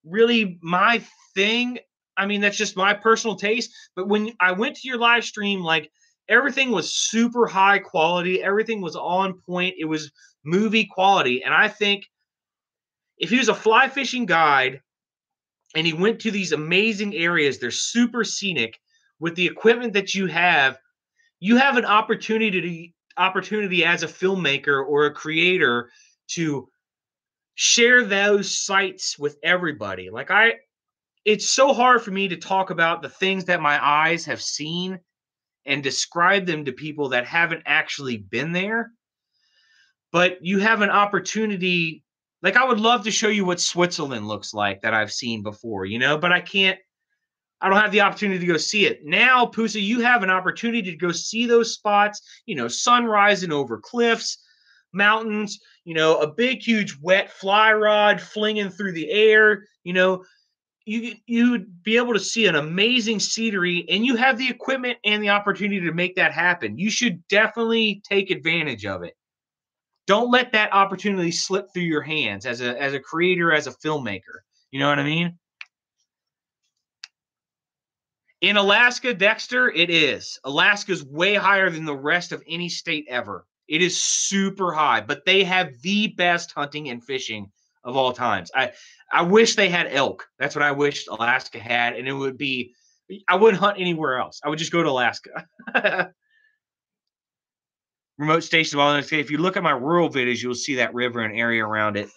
really my thing. I mean, that's just my personal taste. But when I went to your live stream, like, everything was super high quality. Everything was on point. It was movie quality. And I think if he was a fly fishing guide and he went to these amazing areas, they're super scenic, with the equipment that you have an opportunity as a filmmaker or a creator to share those sites with everybody. Like, it's so hard for me to talk about the things that my eyes have seen and describe them to people that haven't actually been there. But you have an opportunity. Like, I would love to show you what Switzerland looks like that I've seen before, but I don't have the opportunity to go see it. Now, Pusa, you have an opportunity to go see those spots, sun rising over cliffs, mountains, a big, huge wet fly rod flinging through the air, you'd be able to see an amazing scenery, and you have the equipment and the opportunity to make that happen. You should definitely take advantage of it. Don't let that opportunity slip through your hands as a creator, as a filmmaker. You know what I mean? In Alaska, Dexter, it is. Alaska's way higher than the rest of any state ever. It is super high, but they have the best hunting and fishing of all times. I wish they had elk. That's what I wish Alaska had, and it would be. I wouldn't hunt anywhere else. I would just go to Alaska. Remote station wildlife. If you look at my rural videos, you'll see that river and area around it.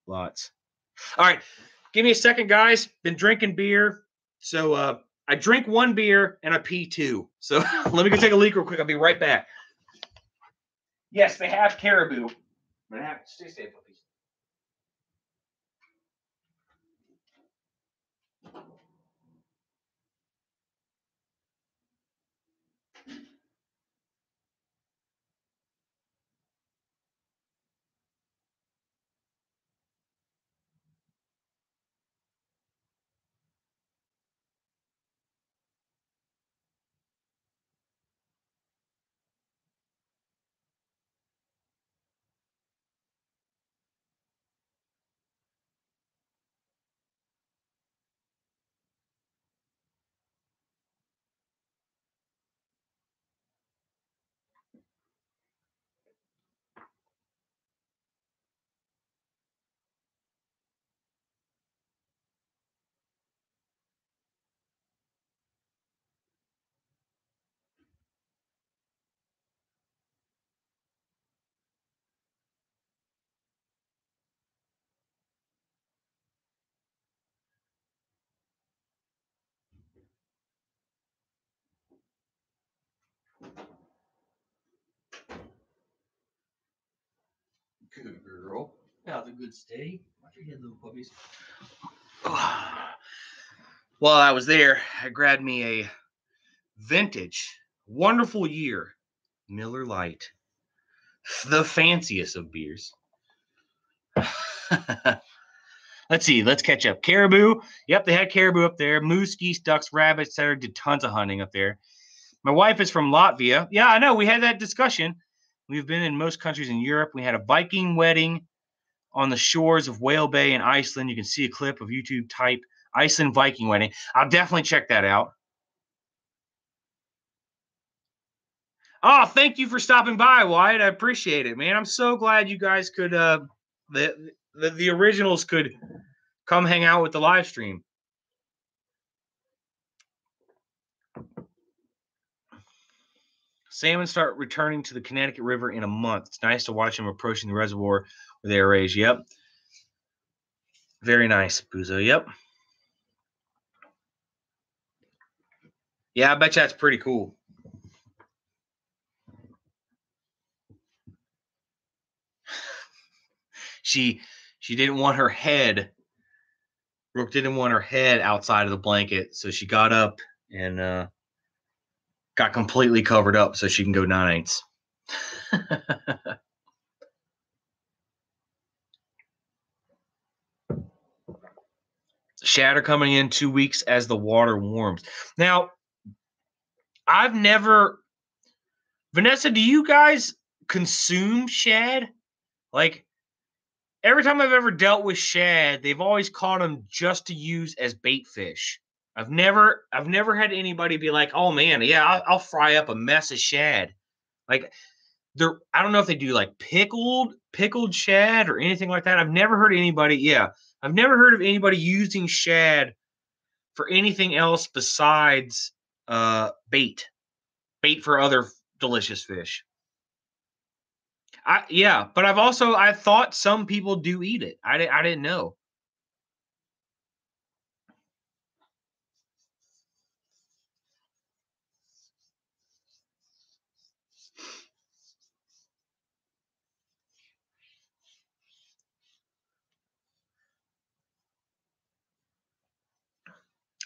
Lots. All right, give me a second, guys. Been drinking beer, so I drink one beer and I pee two. So let me go take a leak real quick. I'll be right back. Yes, they have caribou. Stay safe, puppies. Good girl. How's a good stay? Watch your head, little puppies. While I was there, I grabbed me a vintage, wonderful year Miller Lite, the fanciest of beers. Let's see. Let's catch up. Caribou. Yep, they had caribou up there. Moose, geese, ducks, rabbits, etc. Did tons of hunting up there. My wife is from Latvia. Yeah, I know. We had that discussion. We've been in most countries in Europe. We had a Viking wedding on the shores of Whale Bay in Iceland. You can see a clip of YouTube type Iceland Viking wedding. I'll definitely check that out. Oh, thank you for stopping by, Wyatt. I appreciate it, man. I'm so glad you guys could the originals could come hang out with the live stream. Salmon start returning to the Connecticut River in a month. It's nice to watch them approaching the reservoir where they are raised. Yep. Very nice, Buzo. Yep. Yeah, I bet you that's pretty cool. She didn't want her head. Brooke didn't want her head outside of the blanket, so she got up and got completely covered up so she can go 9/8. Shad are coming in 2 weeks as the water warms. Now, I've never. Vanessa, do you guys consume shad? Like, every time I've ever dealt with shad, they've always caught them just to use as bait fish. I've never had anybody be like, "Oh man, yeah, I'll fry up a mess of shad." Like, I don't know if they do like pickled shad or anything like that. I've never heard anybody. Yeah, I've never heard of anybody using shad for anything else besides bait for other delicious fish. Yeah, but I thought some people do eat it. I didn't know.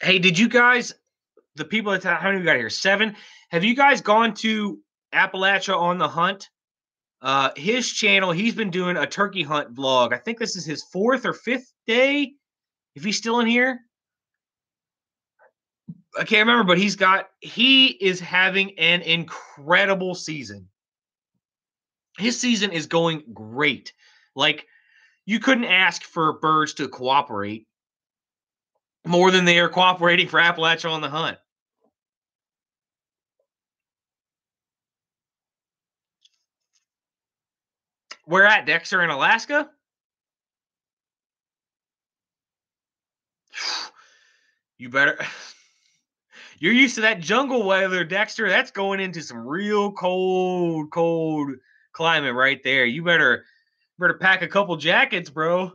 Hey, did you guys, the people that how many we got here? 7. Have you guys gone to Appalachia on the Hunt? His channel, he's been doing a turkey hunt vlog. I think this is his 4th or 5th day. If he's still in here, I can't remember, but he is having an incredible season. His season is going great. Like, you couldn't ask for birds to cooperate more than they are cooperating for Appalachia on the Hunt. Where at, Dexter, in Alaska? You better. You're used to that jungle weather, Dexter. That's going into some real cold, cold climate right there. You better pack a couple jackets, bro.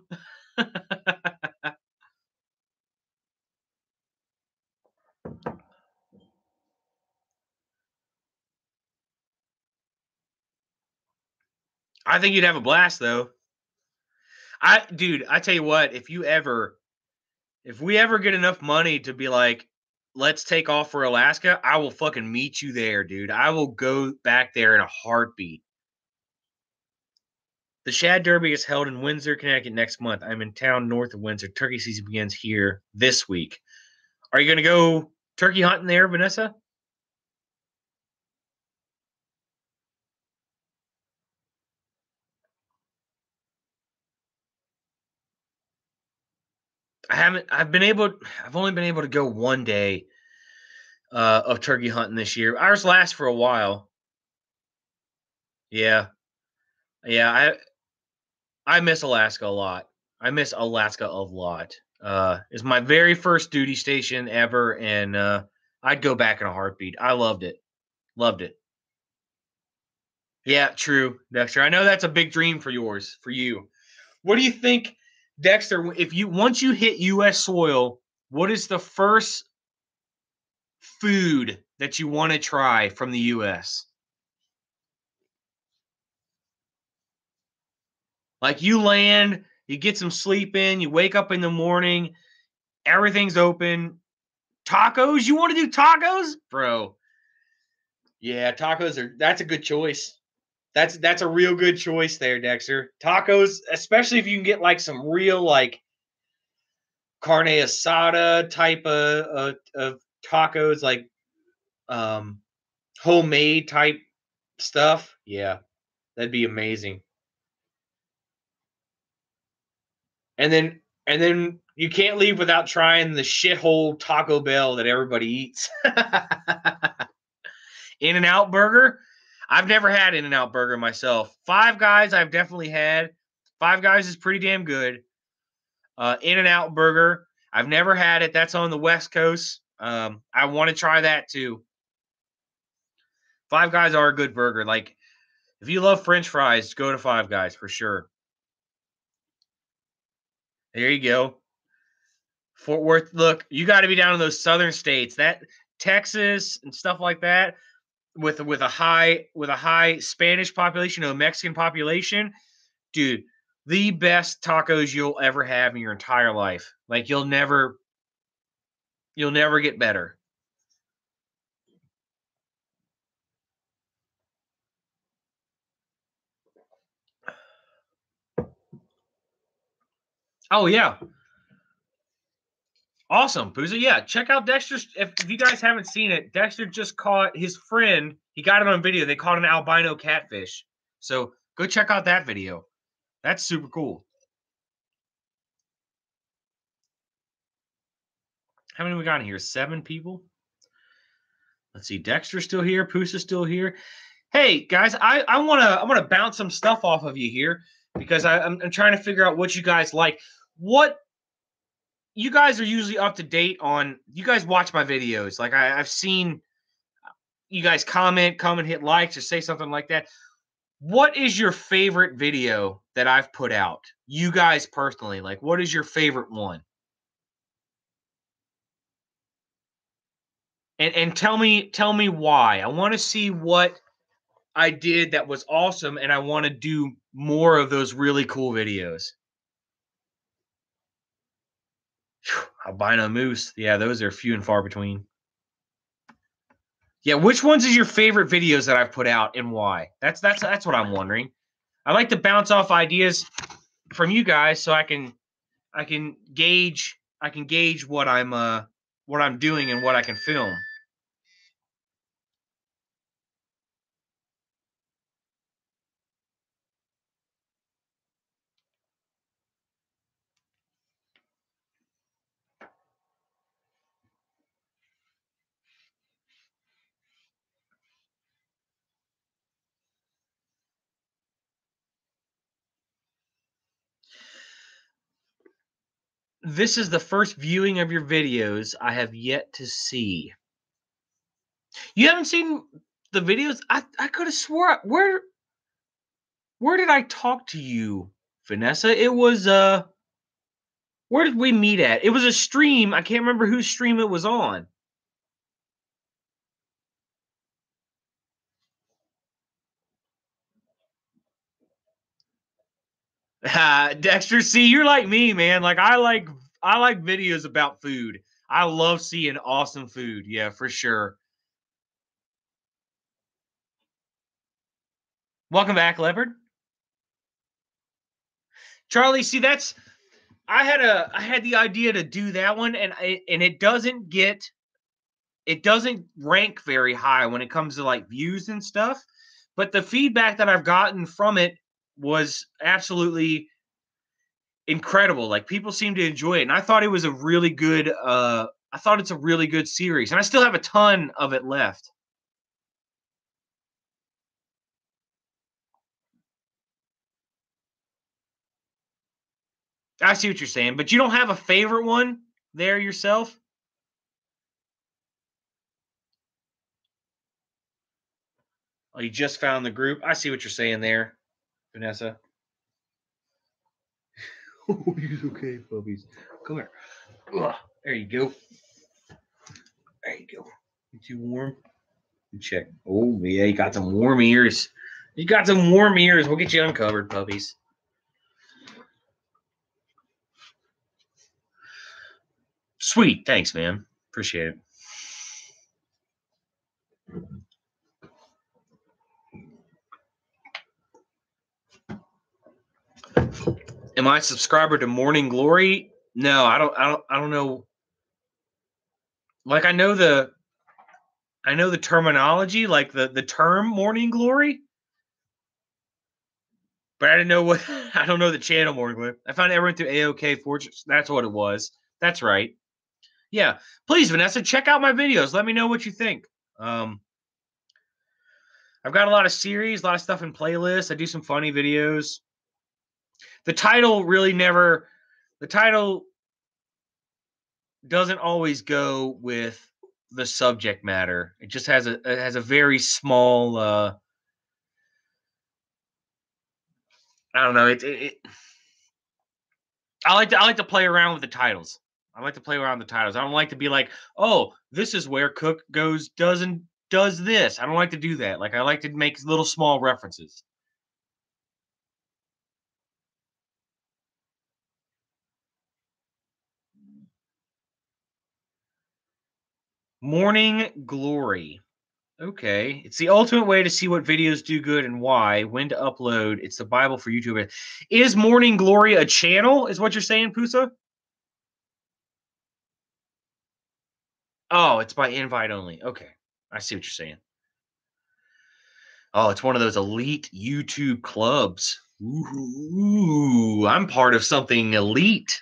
I think you'd have a blast though. Dude, I tell you what, if we ever get enough money to be like, let's take off for Alaska, I will fucking meet you there, dude. I will go back there in a heartbeat. The Shad Derby is held in Windsor, Connecticut next month. I'm in town north of Windsor. Turkey season begins here this week. Are you going to go turkey hunting there, Vanessa? I haven't. I've only been able to go one day of turkey hunting this year. Ours lasts for a while. Yeah, yeah. I miss Alaska a lot. I miss Alaska a lot. It's my very first duty station ever, and I'd go back in a heartbeat. I loved it. Loved it. Yeah, true, Dexter. I know that's a big dream for you. What do you think, Dexter? If you once you hit U.S. soil, what is the first food that you want to try from the U.S.? Like you land, you get some sleep in, you wake up in the morning, everything's open. Tacos? You want to do tacos, bro? Yeah, that's a good choice. That's a real good choice there, Dexter. Tacos, especially if you can get like some real like carne asada type of tacos, like um, homemade type stuff. Yeah, that'd be amazing. And then you can't leave without trying the shithole Taco Bell that everybody eats. In-N-Out Burger. I've never had In-N-Out Burger myself. Five Guys, I've definitely had. Five Guys is pretty damn good. In-N-Out Burger, I've never had it. That's on the West Coast. I want to try that too. Five Guys are a good burger. Like, if you love French fries, go to Five Guys for sure. There you go. Fort Worth, look, you got to be down in those southern states. That Texas and stuff like that, with a high Spanish population, a Mexican population, dude, the best tacos you'll ever have in your entire life. Like you'll never get better. Oh yeah, awesome, Pooza. Yeah, check out Dexter's. If you guys haven't seen it, Dexter just caught his friend. He got it on video. They caught an albino catfish. So go check out that video. That's super cool. How many we got in here? 7 people. Let's see. Dexter's still here. Poosa's still here. Hey guys, I wanna bounce some stuff off of you here because I'm trying to figure out what you guys like. What you guys are usually up to date on? You guys watch my videos. Like I've seen you guys comment, hit likes, or say something like that. What is your favorite video that I've put out? You guys personally, like, what is your favorite one? And tell me why. I want to see what I did that was awesome, and I want to do more of those really cool videos. Phew, albino moose, yeah, those are few and far between. Yeah, which ones is your favorite videos that I've put out and why? That's what I'm wondering. I like to bounce off ideas from you guys so I can gauge what I'm doing and what I can film. This is the first viewing of your videos I have yet to see. You haven't seen the videos? I could have swore where did I talk to you, Vanessa? It was where did we meet at? It was a stream. I can't remember whose stream it was on. Dexter, see, you're like me, man. Like I like videos about food. I love seeing awesome food. Yeah, for sure. Welcome back, Leopard. Charlie, see that's I had the idea to do that one and it doesn't rank very high when it comes to like views and stuff, but the feedback that I've gotten from it was absolutely incredible. Like people seem to enjoy it, and I thought it was a really good. I thought it's a really good series, and I still have a ton of it left. I see what you're saying, but you don't have a favorite one there yourself? Oh, you just found the group. I see what you're saying there, Vanessa. Oh, he's okay, puppies. Come here. Ugh, there you go. There you go. Get you warm. Check. Oh, yeah, you got some warm ears. You got some warm ears. We'll get you uncovered, puppies. Sweet. Thanks, man. Appreciate it. Am I a subscriber to Morning Glory? No, I don't know. Like I know the terminology, like the term Morning Glory, but I didn't know what I don't know the channel Morning Glory. I found everyone through AOK Fortress. That's what it was. That's right. Yeah. Please, Vanessa, check out my videos. Let me know what you think. I've got a lot of series, a lot of stuff in playlists. I do some funny videos. The title doesn't always go with the subject matter. It just has a very small I don't know. I like to play around with the titles. I like to play around with the titles. I don't like to be like, "Oh, this is where Cook does this." I don't like to do that. Like I like to make little small references. Morning Glory. Okay. It's the ultimate way to see what videos do good and why, when to upload. It's the Bible for YouTube. Is Morning Glory a channel? Is what you're saying, Pusa? Oh, it's by invite only. Okay. I see what you're saying. Oh, it's one of those elite YouTube clubs. Ooh, I'm part of something elite.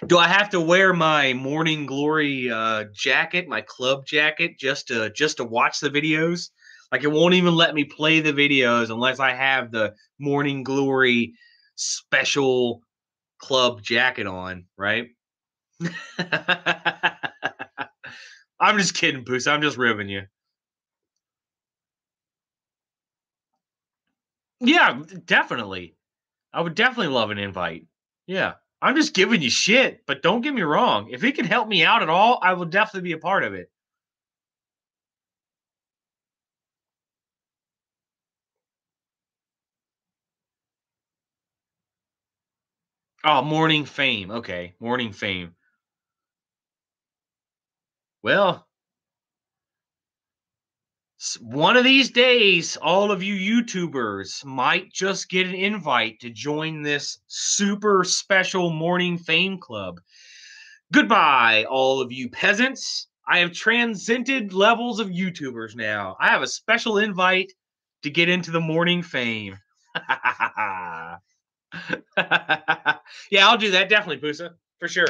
Do I have to wear my Morning Glory jacket, my club jacket, just to watch the videos? Like it won't even let me play the videos unless I have the Morning Glory special club jacket on, right? I'm just kidding, Poos. I'm just ribbing you. Yeah, definitely. I would definitely love an invite. Yeah. I'm just giving you shit, but don't get me wrong. If it can help me out at all, I will definitely be a part of it. Oh, Morning Fame. Okay. Morning Fame. Well, one of these days, all of you YouTubers might just get an invite to join this super special Morning Fame Club. Goodbye, all of you peasants. I have transcended levels of YouTubers now. I have a special invite to get into the Morning Fame. Yeah, I'll do that. Definitely, Pusa. For sure.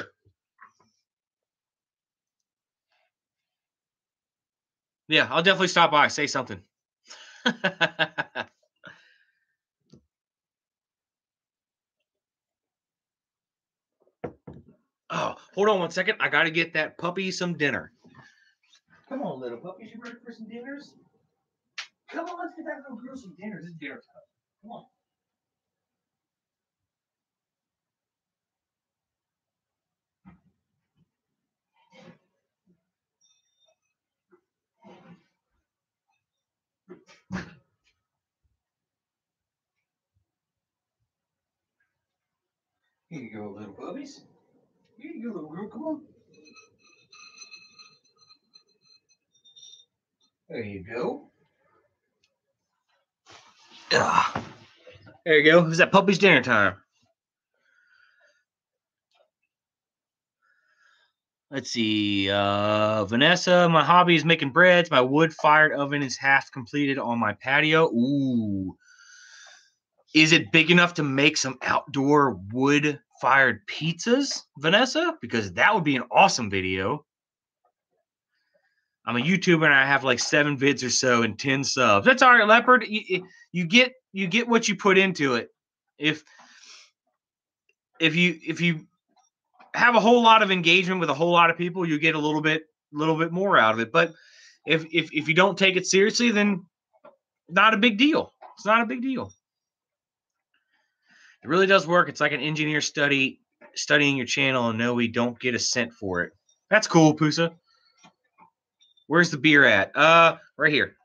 Yeah, I'll definitely stop by, say something. Oh, hold on 1 second. I got to get that puppy some dinner. Come on, little puppies. You ready for some dinners? Come on, let's get that little girl some dinners. It's dinner time. Come on. Here you go, little puppies. Here you go, little girl. Come on. There you go. Ugh. There you go. It's that puppy's dinner time. Let's see. Vanessa, my hobby is making breads. My wood-fired oven is half completed on my patio. Ooh. Is it big enough to make some outdoor wood-fired pizzas, Vanessa? Because that would be an awesome video. I'm a YouTuber and I have like 7 vids or so and 10 subs. That's all right, Leopard. You get what you put into it. If you have a whole lot of engagement with a whole lot of people, you get a little bit more out of it. But if you don't take it seriously, then not a big deal. It's not a big deal. It really does work. It's like an engineer studying your channel, and no, we don't get a cent for it. That's cool, Pusa. Where's the beer at? Right here.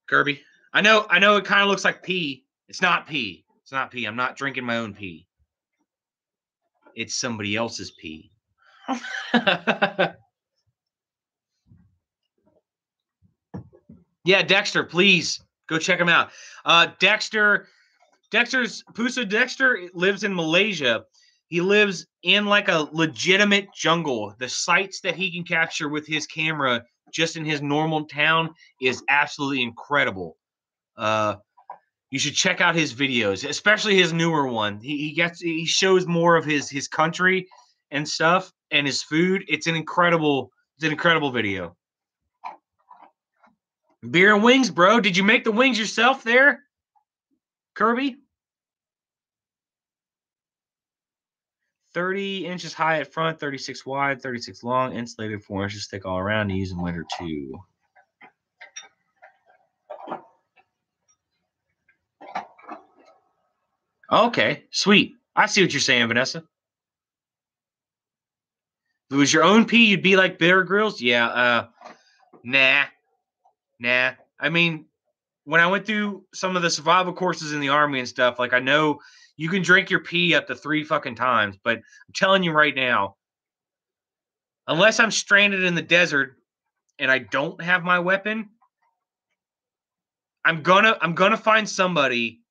Kirby. I know it kind of looks like pee. It's not pee. It's not pee. I'm not drinking my own pee. It's somebody else's pee. Yeah, Dexter, please go check him out. Dexter lives in Malaysia. He lives in like a legitimate jungle. The sights that he can capture with his camera just in his normal town is absolutely incredible. You should check out his videos, especially his newer one. He shows more of his country and stuff and his food. It's an incredible video. Beer and wings, bro. Did you make the wings yourself there, Kirby? 30 inches high at front, 36 wide, 36 long, insulated, 4 inches thick all around to use in winter too. Okay, sweet. I see what you're saying, Vanessa. If it was your own pee, you'd be like Bear Grylls? Yeah, nah. I mean, when I went through some of the survival courses in the army and stuff, like I know you can drink your pee up to 3 fucking times, but I'm telling you right now, unless I'm stranded in the desert and I don't have my weapon, I'm gonna find somebody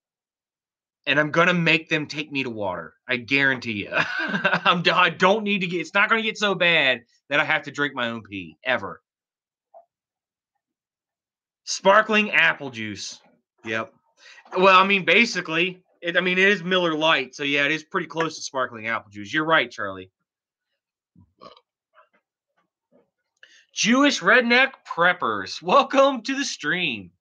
and I'm gonna make them take me to water. I guarantee you. I don't need to get. It's not gonna get so bad that I have to drink my own pee ever. Sparkling apple juice. Yep. Well, I mean, basically, it is Miller Lite, so yeah, it is pretty close to sparkling apple juice. You're right, Charlie. Jewish redneck preppers, welcome to the stream.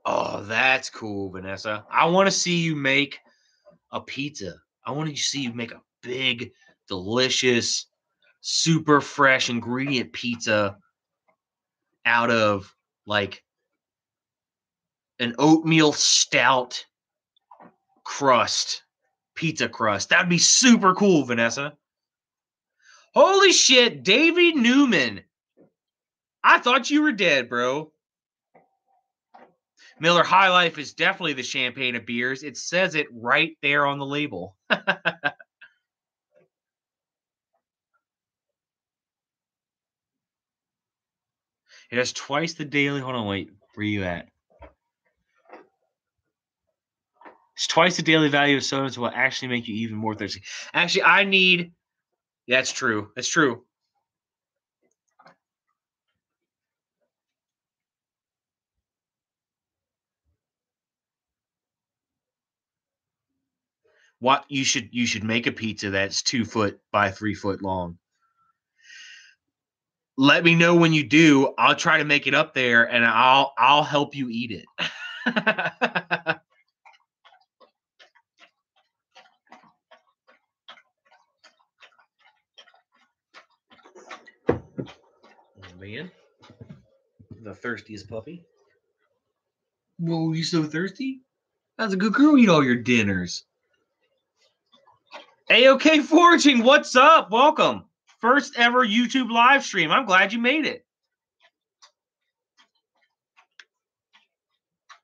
Oh, that's cool, Vanessa. I want to see you make a pizza. I want to see you make a big, delicious, super fresh ingredient pizza out of like an oatmeal stout crust, pizza crust. That'd be super cool, Vanessa. Holy shit, Davey Newman. I thought you were dead, bro. Miller High Life is definitely the champagne of beers. It says it right there on the label. It has twice the daily. Hold on, wait. Where are you at? It's twice the daily value of sodas will actually make you even more thirsty. Actually, I need. That's true. That's true. What you should make a pizza that's 2 foot by 3 foot long. Let me know when you do. I'll try to make it up there, and I'll help you eat it. Oh, man, the thirstiest puppy. Whoa, you so thirsty? How's a good girl eat all your dinners? AOK Foraging, what's up? Welcome. First ever YouTube live stream. I'm glad you made it.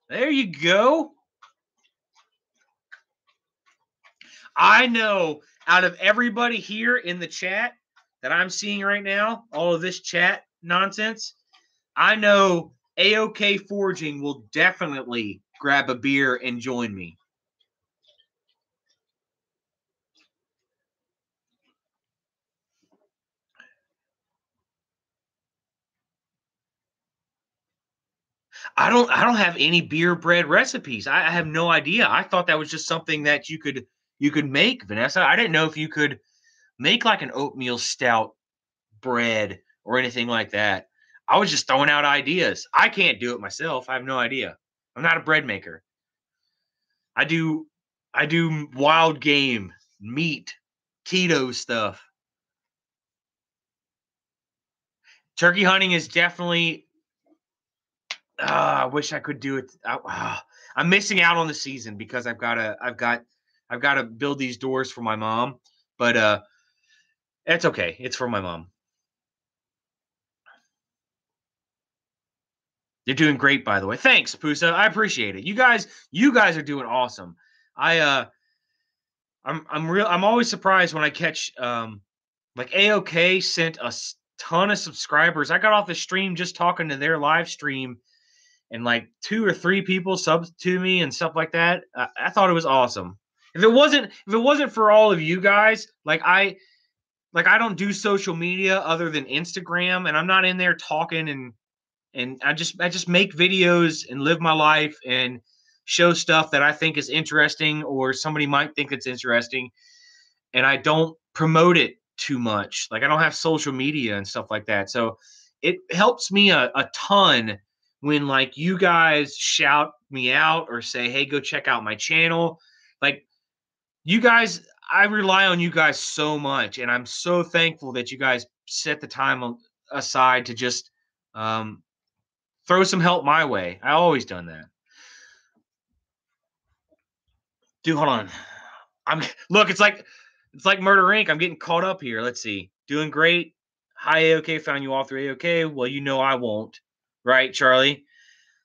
There you go. I know out of everybody here in the chat that I'm seeing right now, all of this chat nonsense, I know AOK Foraging will definitely grab a beer and join me. I don't have any beer bread recipes. I have no idea. I thought that was just something that you could make, Vanessa. I didn't know if you could make like an oatmeal stout bread or anything like that. I was just throwing out ideas. I can't do it myself. I have no idea. I'm not a bread maker. I do wild game, meat, keto stuff. Turkey hunting is definitely I wish I could do it. I'm missing out on the season because I've got to build these doors for my mom, but it's okay. It's for my mom. You're doing great, by the way. Thanks, Pusa. I appreciate it. You guys are doing awesome. I'm always surprised when I catch like AOK sent a ton of subscribers. I got off the stream just talking to their live stream, and like 2 or 3 people subbed to me and stuff like that. I thought it was awesome. If it wasn't for all of you guys, like I don't do social media other than Instagram, and I'm not in there talking and I just make videos and live my life and show stuff that I think is interesting or somebody might think it's interesting, and I don't promote it too much. Like I don't have social media and stuff like that. So it helps me a ton when like you guys shout me out or say, "Hey, go check out my channel." Like you guys, I rely on you guys so much, and I'm so thankful that you guys set the time aside to just throw some help my way. I always done that. Dude, hold on. Look, it's like Murder Inc. I'm getting caught up here. Let's see. Doing great. Hi, AOK. Found you all through AOK. Well, you know I won't. Right, Charlie?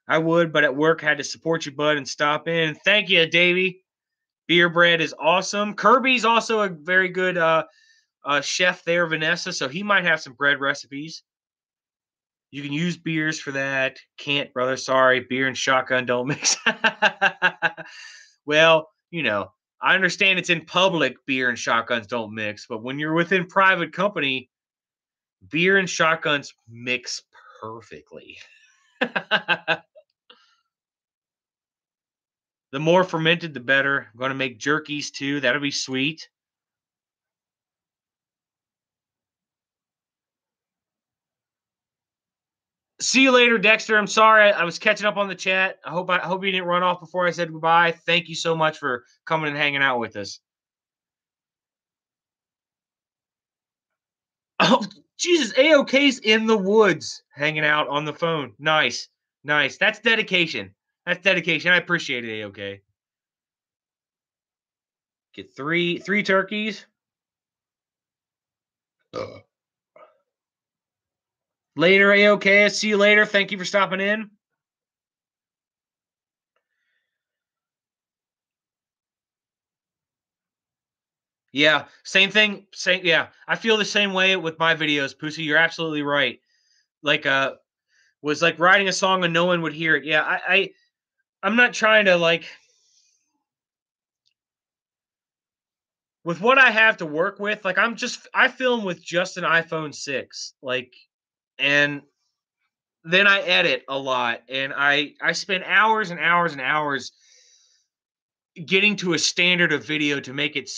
I would, but at work had to support you, bud, and stop in. Thank you, Davey. Beer bread is awesome. Kirby's also a very good chef there, Vanessa, so he might have some bread recipes. You can use beers for that. Can't, brother. Sorry. Beer and shotgun don't mix. Well, you know, I understand it's in public, beer and shotguns don't mix, but when you're within private company, beer and shotguns mix perfectly. The more fermented, the better. I'm going to make jerkies too. That'll be sweet. See you later, Dexter. I'm sorry. I was catching up on the chat. I hope you didn't run off before I said goodbye. Thank you so much for coming and hanging out with us. Oh, Jesus. AOK's in the woods hanging out on the phone. Nice. Nice. That's dedication. That's dedication. I appreciate it, AOK. Get three turkeys. Later, AOK. See you later. Thank you for stopping in. Yeah, same thing. Yeah. I feel the same way with my videos, Pussy. You're absolutely right. Like was like writing a song and no one would hear it. Yeah, I'm not trying to like with what I have to work with, like I film with just an iPhone 6. Like and then I edit a lot and I spend hours and hours and hours getting to a standard of video to make it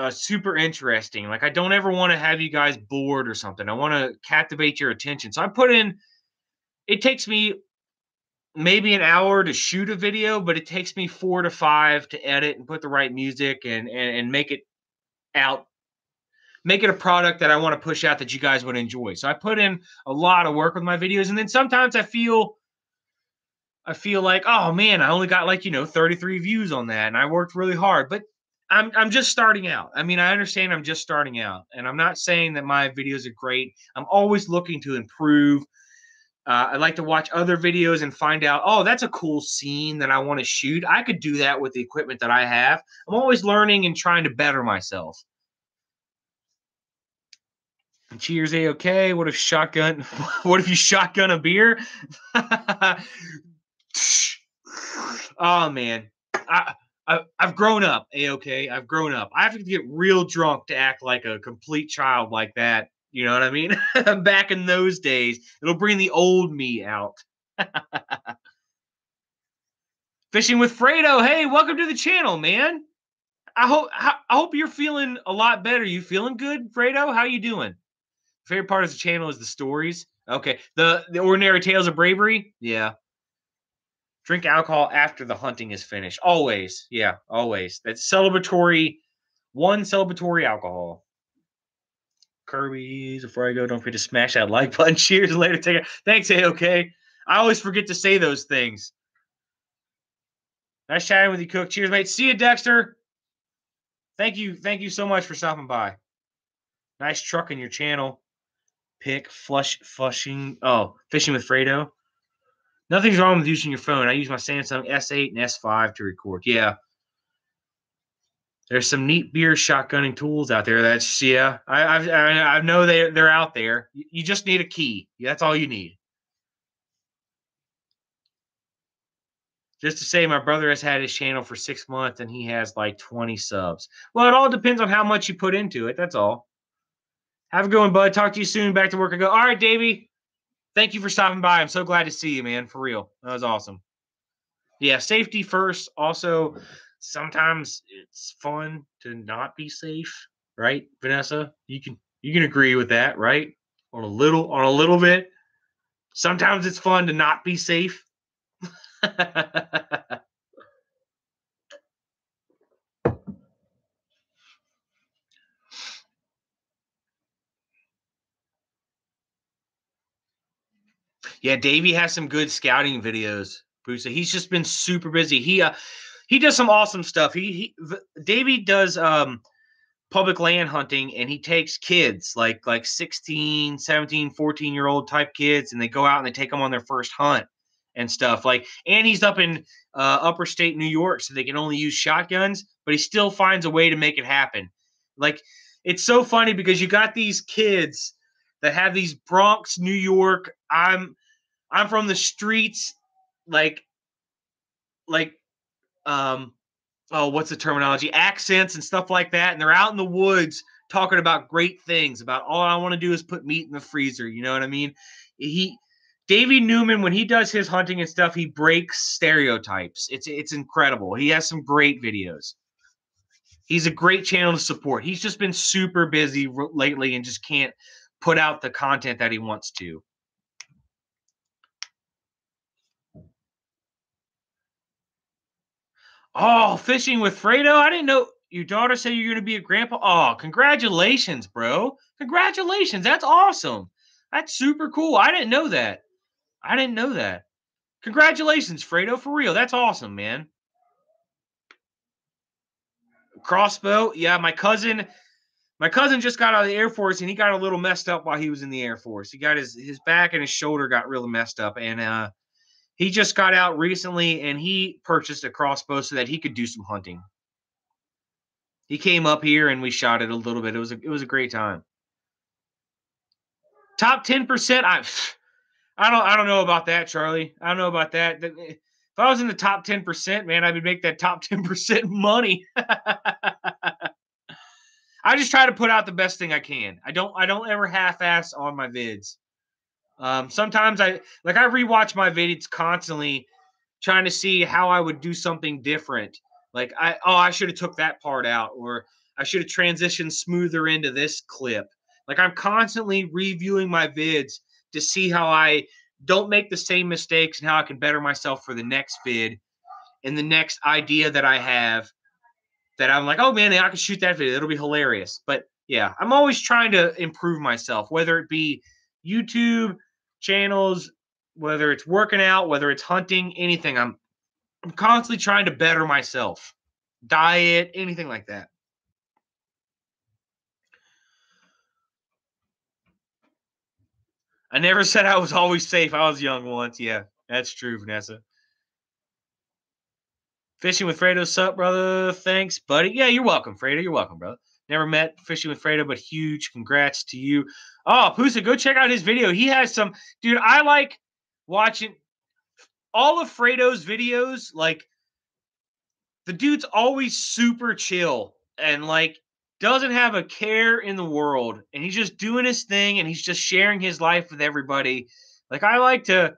super interesting. Like I don't ever want to have you guys bored or something. I want to captivate your attention. So I put in, it takes me maybe an hour to shoot a video, but it takes me 4 to 5 to edit and put the right music and make it out, make it a product that I want to push out that you guys would enjoy. So I put in a lot of work with my videos, and then sometimes I feel like, oh man, I only got like 33 views on that, and I worked really hard, but I'm just starting out. I mean, I understand I'm just starting out, and I'm not saying that my videos are great. I'm always looking to improve. I like to watch other videos and find out, oh, that's a cool scene that I want to shoot. I could do that with the equipment that I have. I'm always learning and trying to better myself. And cheers, A-OK. What if shotgun? What if you shotgun a beer? Oh man, I've grown up. A-OK. I've grown up. I have to get real drunk to act like a complete child like that. You know what I mean? Back in those days, it'll bring the old me out. Fishing with Fredo. Hey, welcome to the channel, man. I hope you're feeling a lot better. You feeling good, Fredo? How you doing? Favorite part of the channel is the stories. Okay, the ordinary tales of bravery. Yeah. Drink alcohol after the hunting is finished. Always. Yeah, always. That's celebratory. One celebratory alcohol. Kirby's, before I go, don't forget to smash that like button. Cheers later. Take care. Thanks, A-OK. I always forget to say those things. Nice chatting with you, Cook. Cheers, mate. See you, Dexter. Thank you. Thank you so much for stopping by. Nice truck in your channel. Pick, fishing with Fredo. Nothing's wrong with using your phone. I use my Samsung S8 and S5 to record. Yeah. There's some neat beer shotgunning tools out there. That's, yeah. I know they're out there. You just need a key. That's all you need. Just to say, my brother has had his channel for 6 months and he has like 20 subs. Well, it all depends on how much you put into it. That's all. Have a good one, bud. Talk to you soon. Back to work I go. All right, Davey. Thank you for stopping by. I'm so glad to see you, man. For real. That was awesome. Yeah, safety first. Also, sometimes it's fun to not be safe, right, Vanessa? You can agree with that, right? On a little bit. Sometimes it's fun to not be safe. Yeah, Davey has some good scouting videos. Bruce, he's just been super busy. He does some awesome stuff. Davey does public land hunting, and he takes kids like 16, 17, 14-year-old type kids, and they go out and they take them on their first hunt and stuff. And he's up in upper state New York, so they can only use shotguns, but he still finds a way to make it happen. Like, it's so funny because you got these kids that have these Bronx, New York, I'm from the streets, what's the terminology? Accents and stuff like that. And they're out in the woods talking about great things, about all I want to do is put meat in the freezer. You know what I mean? Davey Newman, when he does his hunting and stuff, he breaks stereotypes. It's incredible. He has some great videos. He's a great channel to support. He's just been super busy lately and just can't put out the content that he wants to. Oh, fishing with Fredo? I didn't know your daughter said you're going to be a grandpa. Oh, congratulations, bro. Congratulations. That's awesome. That's super cool. I didn't know that. Congratulations, Fredo, for real. That's awesome, man. Crossbow. Yeah, my cousin just got out of the Air Force, and he got a little messed up while he was in the Air Force. He got his back and his shoulder got really messed up, and he just got out recently, and he purchased a crossbow so that he could do some hunting. He came up here, and we shot it a little bit. It was a great time. Top 10%. I don't know about that, Charlie. I don't know about that. If I was in the top 10%, man, I would make that top 10% money. I just try to put out the best thing I can. I don't ever half-ass on my vids. Sometimes I rewatch my vids constantly, trying to see how I would do something different. Like I should have took that part out, or I should have transitioned smoother into this clip. Like I'm constantly reviewing my vids to see how I don't make the same mistakes and how I can better myself for the next vid and the next idea that I have that I'm like, oh man, I can shoot that video. It'll be hilarious. But yeah, I'm always trying to improve myself, whether it be YouTube channels, whether it's working out, whether it's hunting, anything. I'm constantly trying to better myself. Diet, anything like that. I never said I was always safe. I was young once. Yeah, that's true, Vanessa. Fishing with Fredo, sup, brother? Thanks, buddy. Yeah, you're welcome, Fredo. You're welcome, brother. Never met Fishing with Fredo, but huge congrats to you. Oh, Pusa, go check out his video. He has some, dude, I like watching all of Fredo's videos. Like, the dude's always super chill and, like, doesn't have a care in the world. And he's just doing his thing and he's just sharing his life with everybody. Like, I like to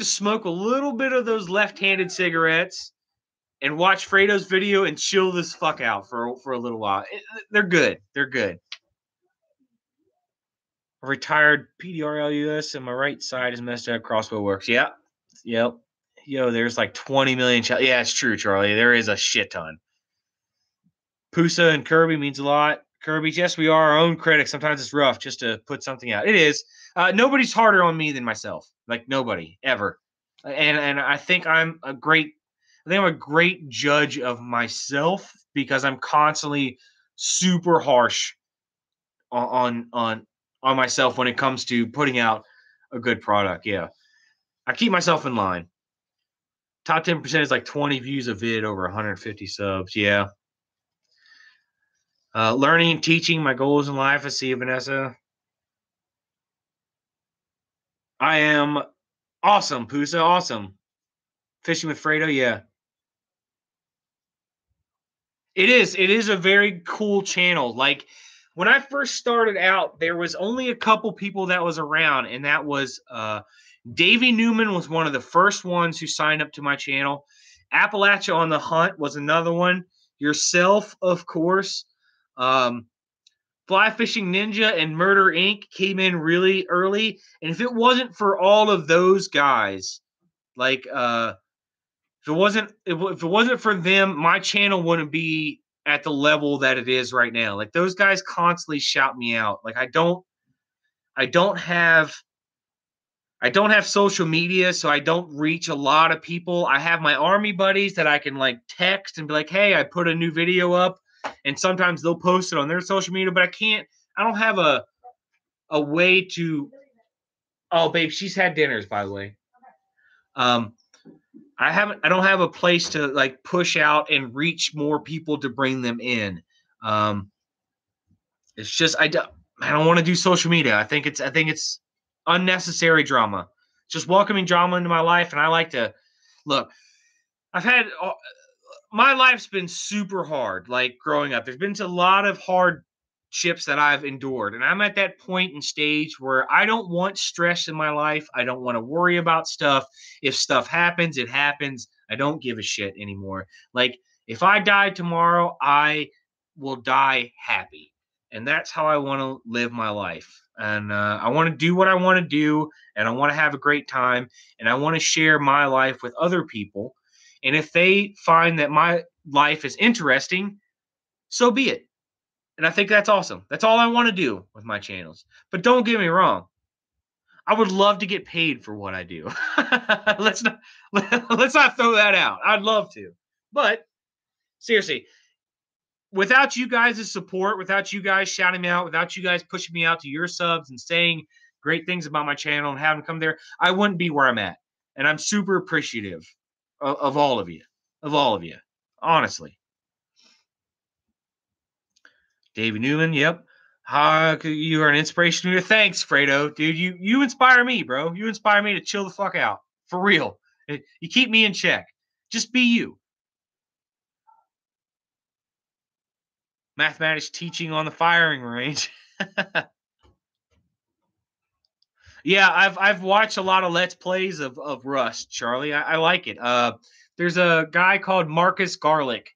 smoke a little bit of those left-handed cigarettes and watch Fredo's video and chill this fuck out for a little while. They're good. They're good. A retired PDRLUS and my right side is messed up. Crossbow works. Yeah. Yep. Yo, there's like 20 million. Yeah, it's true, Charlie. There is a shit ton. Pusa and Kirby means a lot. Kirby, yes, we are our own critics. Sometimes it's rough just to put something out. It is. Nobody's harder on me than myself. Like nobody ever. And I think I'm a great judge of myself because I'm constantly super harsh on myself when it comes to putting out a good product. Yeah. I keep myself in line. Top 10% is like 20 views a vid over 150 subs. Yeah. Learning and teaching my goals in life. I see you, Vanessa. I am awesome, Pusa. Awesome. Fishing with Fredo. Yeah. It is. It is a very cool channel. Like when I first started out, there was only a couple people that was around, and that was Davey Newman was one of the first ones who signed up to my channel. Appalachia on the Hunt was another one. Yourself, of course. Fly Fishing Ninja and Murder Inc. came in really early. And if it wasn't for all of those guys, like if it wasn't for them, my channel wouldn't be at the level that it is right now. Like those guys constantly shout me out. Like I don't have social media, so I don't reach a lot of people. I have my army buddies that I can like text and be like, "Hey, I put a new video up." And sometimes they'll post it on their social media, but I don't have a way to. Oh, babe, she's had dinners, by the way. I don't have a place to like push out and reach more people to bring them in. It's just I don't want to do social media. I think it's unnecessary drama. Just welcoming drama into my life, and I like to look. I've had my life's been super hard, like growing up. There's been a lot of hardships that I've endured, and I'm at that point and stage where I don't want stress in my life. I don't want to worry about stuff. If stuff happens, it happens. I don't give a shit anymore. Like if I die tomorrow, I will die happy, and that's how I want to live my life. And I want to do what I want to do, and I want to have a great time, and I want to share my life with other people. And if they find that my life is interesting, so be it. And I think that's awesome. That's all I want to do with my channels. But don't get me wrong. I would love to get paid for what I do. let's not throw that out. I'd love to. But seriously, without you guys' support, without you guys shouting me out, without you guys pushing me out to your subs and saying great things about my channel and having come there, I wouldn't be where I'm at. And I'm super appreciative of all of you, honestly. Davey Newman, yep. You are an inspiration to me. Thanks, Fredo, dude. You inspire me, bro. You inspire me to chill the fuck out, for real. You keep me in check. Just be you. Mathematics teaching on the firing range. Yeah, I've watched a lot of Let's Plays of Rust, Charlie. I like it. There's a guy called Marcus Garlic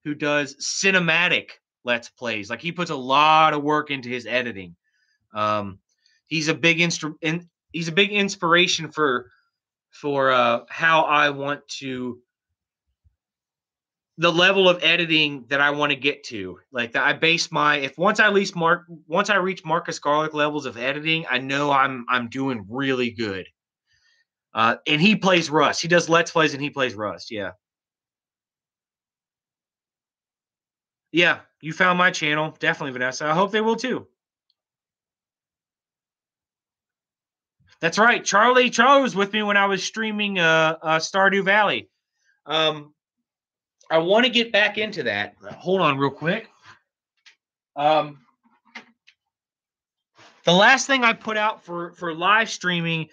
who does cinematic Let's Plays. Like, he puts a lot of work into his editing. He's a big he's a big inspiration for how I want to, the level of editing that I want to get to. Like, I base my, once I reach Marcus Garlic levels of editing, I know I'm doing really good. And he plays Rust. He does Let's Plays and he plays Rust. Yeah. Yeah, you found my channel. Definitely, Vanessa. I hope they will too. That's right. Charlie was with me when I was streaming Stardew Valley. I want to get back into that. Hold on real quick. The last thing I put out for live streaming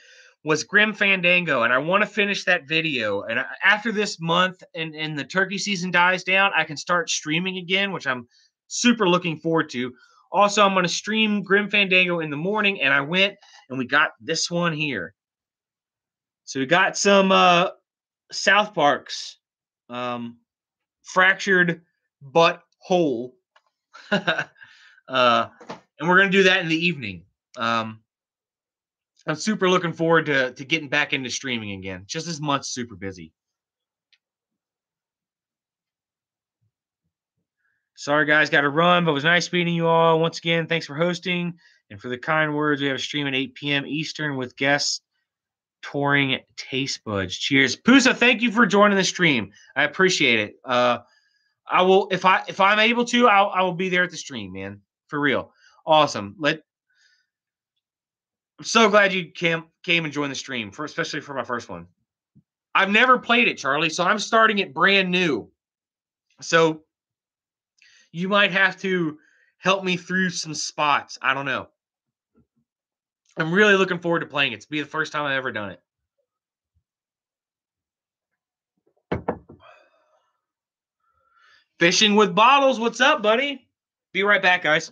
was Grim Fandango, and I want to finish that video. And after this month and the turkey season dies down, I can start streaming again, which I'm super looking forward to. Also, I'm going to stream Grim Fandango in the morning, and I went and we got this one here. So we got some South Park's Fractured But Whole. And we're going to do that in the evening. I'm super looking forward to getting back into streaming again. Just this month's super busy. Sorry, guys, got to run, but it was nice meeting you all. Once again, thanks for hosting and for the kind words. We have a stream at 8 p.m. Eastern with guests touring Taste Buds. Cheers. Pusa, thank you for joining the stream. I appreciate it. I will, if I'm able to, I will be there at the stream, man. For real. Awesome. I'm so glad you came and joined the stream, especially for my first one. I've never played it, Charlie, so I'm starting it brand new. So you might have to help me through some spots. I don't know. I'm really looking forward to playing it. It's be the first time I've ever done it. Fishing with Bottles. What's up, buddy? Be right back, guys.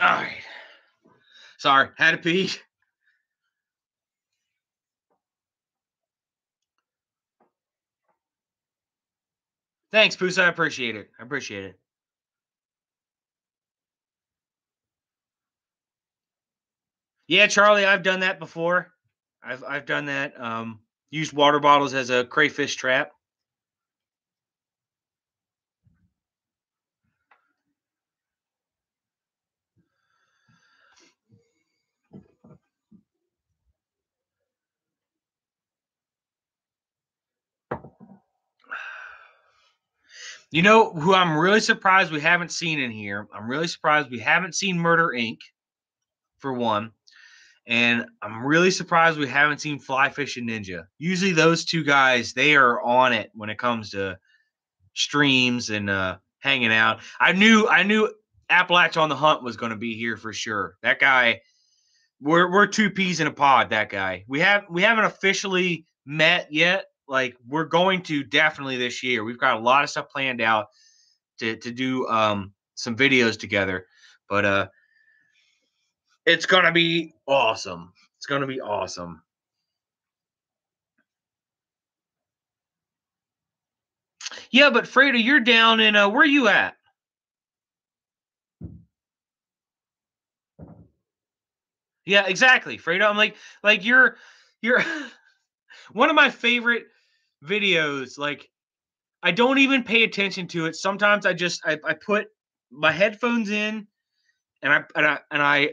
All right. Sorry, had to pee. Thanks, Pusa. I appreciate it. Yeah, Charlie, I've done that before. I've done that. Used water bottles as a crayfish trap. You know who I'm really surprised we haven't seen in here? I'm really surprised we haven't seen Murder Inc. for one. And I'm really surprised we haven't seen Fly Fishing Ninja. Usually those two guys, they are on it when it comes to streams and hanging out. I knew Appalachia on the Hunt was going to be here for sure. That guy, we're two peas in a pod, that guy. We haven't officially met yet. Like, we're going to definitely this year. We've got a lot of stuff planned out to do some videos together. But it's going to be awesome. It's going to be awesome. Yeah, but Freda, you're down in where are you at? Yeah, exactly, Freda. I'm like you're one of my favorite videos. Like, I don't even pay attention to it. Sometimes I put my headphones in and I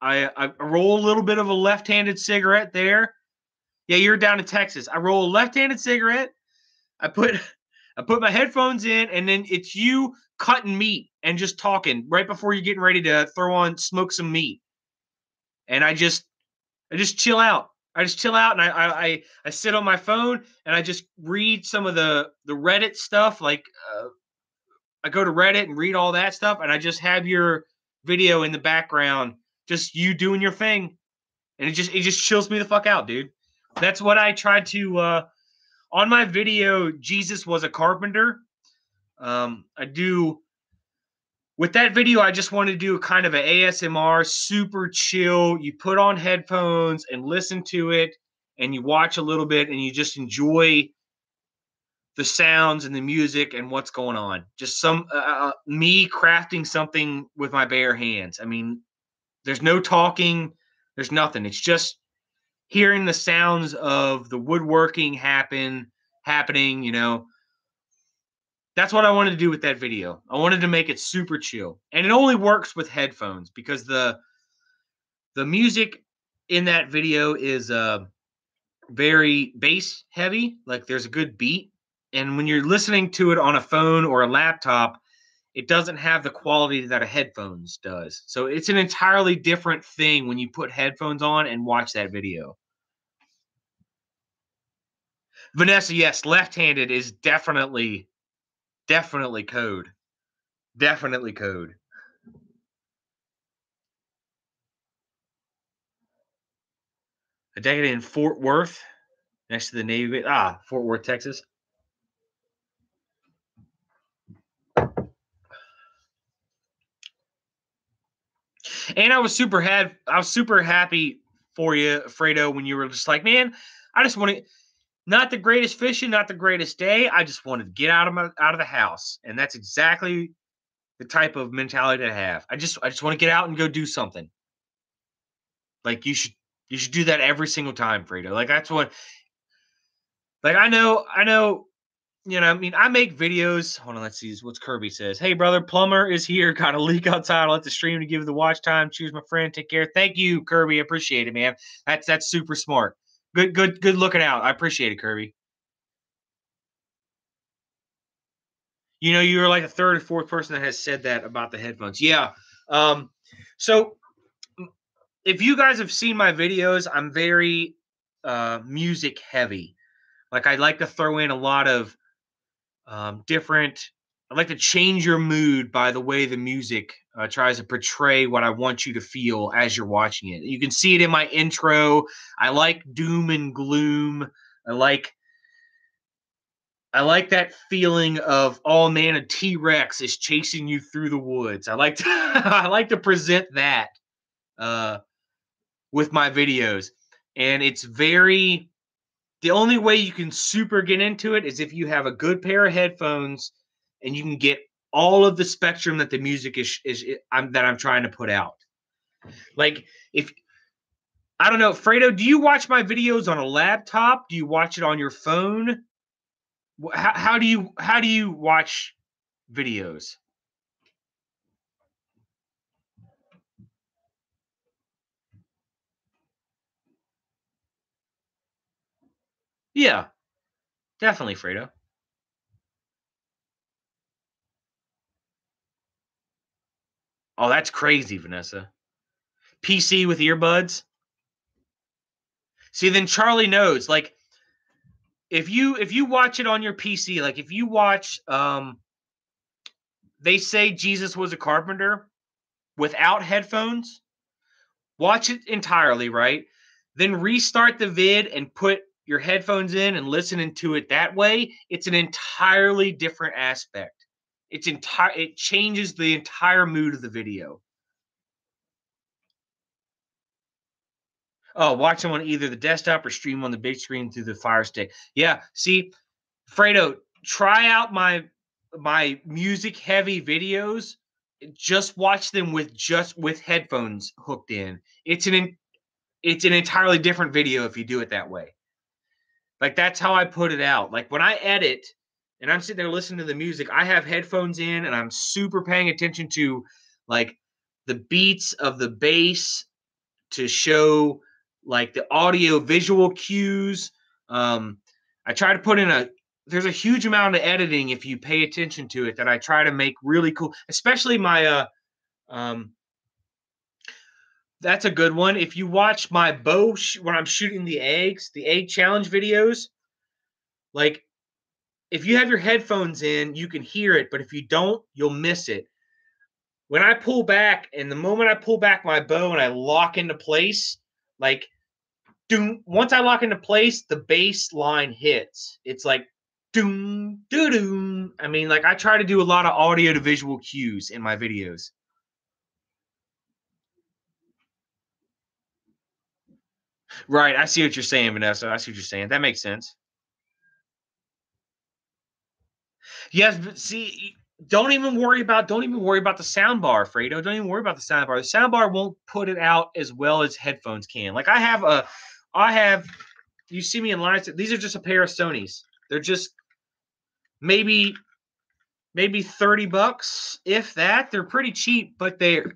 I roll a little bit of a left-handed cigarette there. Yeah, you're down in Texas. I roll a left-handed cigarette. I put my headphones in, and then it's you cutting meat and just talking right before you're getting ready to smoke some meat. And I just chill out. I just chill out, and I sit on my phone and I just read some of the Reddit stuff. Like I go to Reddit and read all that stuff, and I just have your video in the background, just you doing your thing, and it just chills me the fuck out, dude. That's what I tried to on my video. Jesus was a carpenter. I do with that video. I just wanted to do kind of an ASMR, super chill. You put on headphones and listen to it, and you watch a little bit, and you just enjoy the sounds and the music and what's going on. Just some me crafting something with my bare hands. I mean, there's no talking, there's nothing. It's just hearing the sounds of the woodworking happening, you know. That's what I wanted to do with that video. I wanted to make it super chill. And it only works with headphones because the music in that video is very bass heavy. Like there's a good beat. And when you're listening to it on a phone or a laptop, it doesn't have the quality that a headphones does. So it's an entirely different thing when you put headphones on and watch that video. Vanessa, yes, left-handed is definitely code. Definitely code. A decade in Fort Worth, next to the Navy. Fort Worth, Texas. And I was super happy for you, Fredo, when you were just like, man, I just want to, not the greatest fishing, not the greatest day. I just wanted to get out of the house. And that's exactly the type of mentality I have. I just want to get out and go do something. Like you should do that every single time, Fredo. Like that's what, like I know, you know, I mean, I make videos. Hold on, let's see what Kirby says. Hey, brother, plumber is here. Got a leak outside. I'll let the stream to give the watch time. Choose my friend. Take care. Thank you, Kirby. I appreciate it, man. That's super smart. Good looking out. I appreciate it, Kirby. You know, you were like the third or fourth person that has said that about the headphones. Yeah. So if you guys have seen my videos, I'm very music heavy. Like I like to throw in a lot of different. I like to change your mood by the way the music tries to portray what I want you to feel as you're watching it. You can see it in my intro. I like doom and gloom. I like that feeling of, oh man, a T-Rex is chasing you through the woods. I like to present that with my videos, and it's very. The only way you can super get into it is if you have a good pair of headphones and you can get all of the spectrum that the music that I'm trying to put out. Like if I don't know, Fredo, do you watch my videos on a laptop? Do you watch it on your phone? How do you watch videos? Yeah, definitely, Fredo. Oh, that's crazy, Vanessa. PC with earbuds. See, then Charlie knows. Like, if you watch it on your PC, like if you watch, they say Jesus was a carpenter without headphones. Watch it entirely, right? Then restart the vid and put your headphones in and listening to it that way. It's an entirely different aspect. It changes the entire mood of the video. Oh, watch them on either the desktop or stream on the big screen through the Fire Stick. Yeah, see, Fredo, try out my music heavy videos. Just watch them with headphones hooked in. It's an entirely different video if you do it that way. Like that's how I put it out. Like when I edit and I'm sitting there listening to the music, I have headphones in and I'm super paying attention to like the beats of the bass show like the audio visual cues. I try to put in there's a huge amount of editing if you pay attention to it that I try to make really cool, especially my that's a good one. If you watch my bow when I'm shooting the egg challenge videos, like if you have your headphones in, you can hear it, but if you don't, you'll miss it. When I pull back, and the moment I pull back my bow and I lock into place, like doom, once I lock into place, the bass line hits. It's like doom, doo doom. I mean, like I try to do a lot of audio to visual cues in my videos. Right. I see what you're saying, Vanessa. I see what you're saying. That makes sense. Yes, but see, don't even worry about the sound bar, Fredo. Don't even worry about the sound bar. The sound bar won't put it out as well as headphones can. Like I have you see me in line. These are just a pair of Sonys. They're just maybe $30, if that. They're pretty cheap, but they're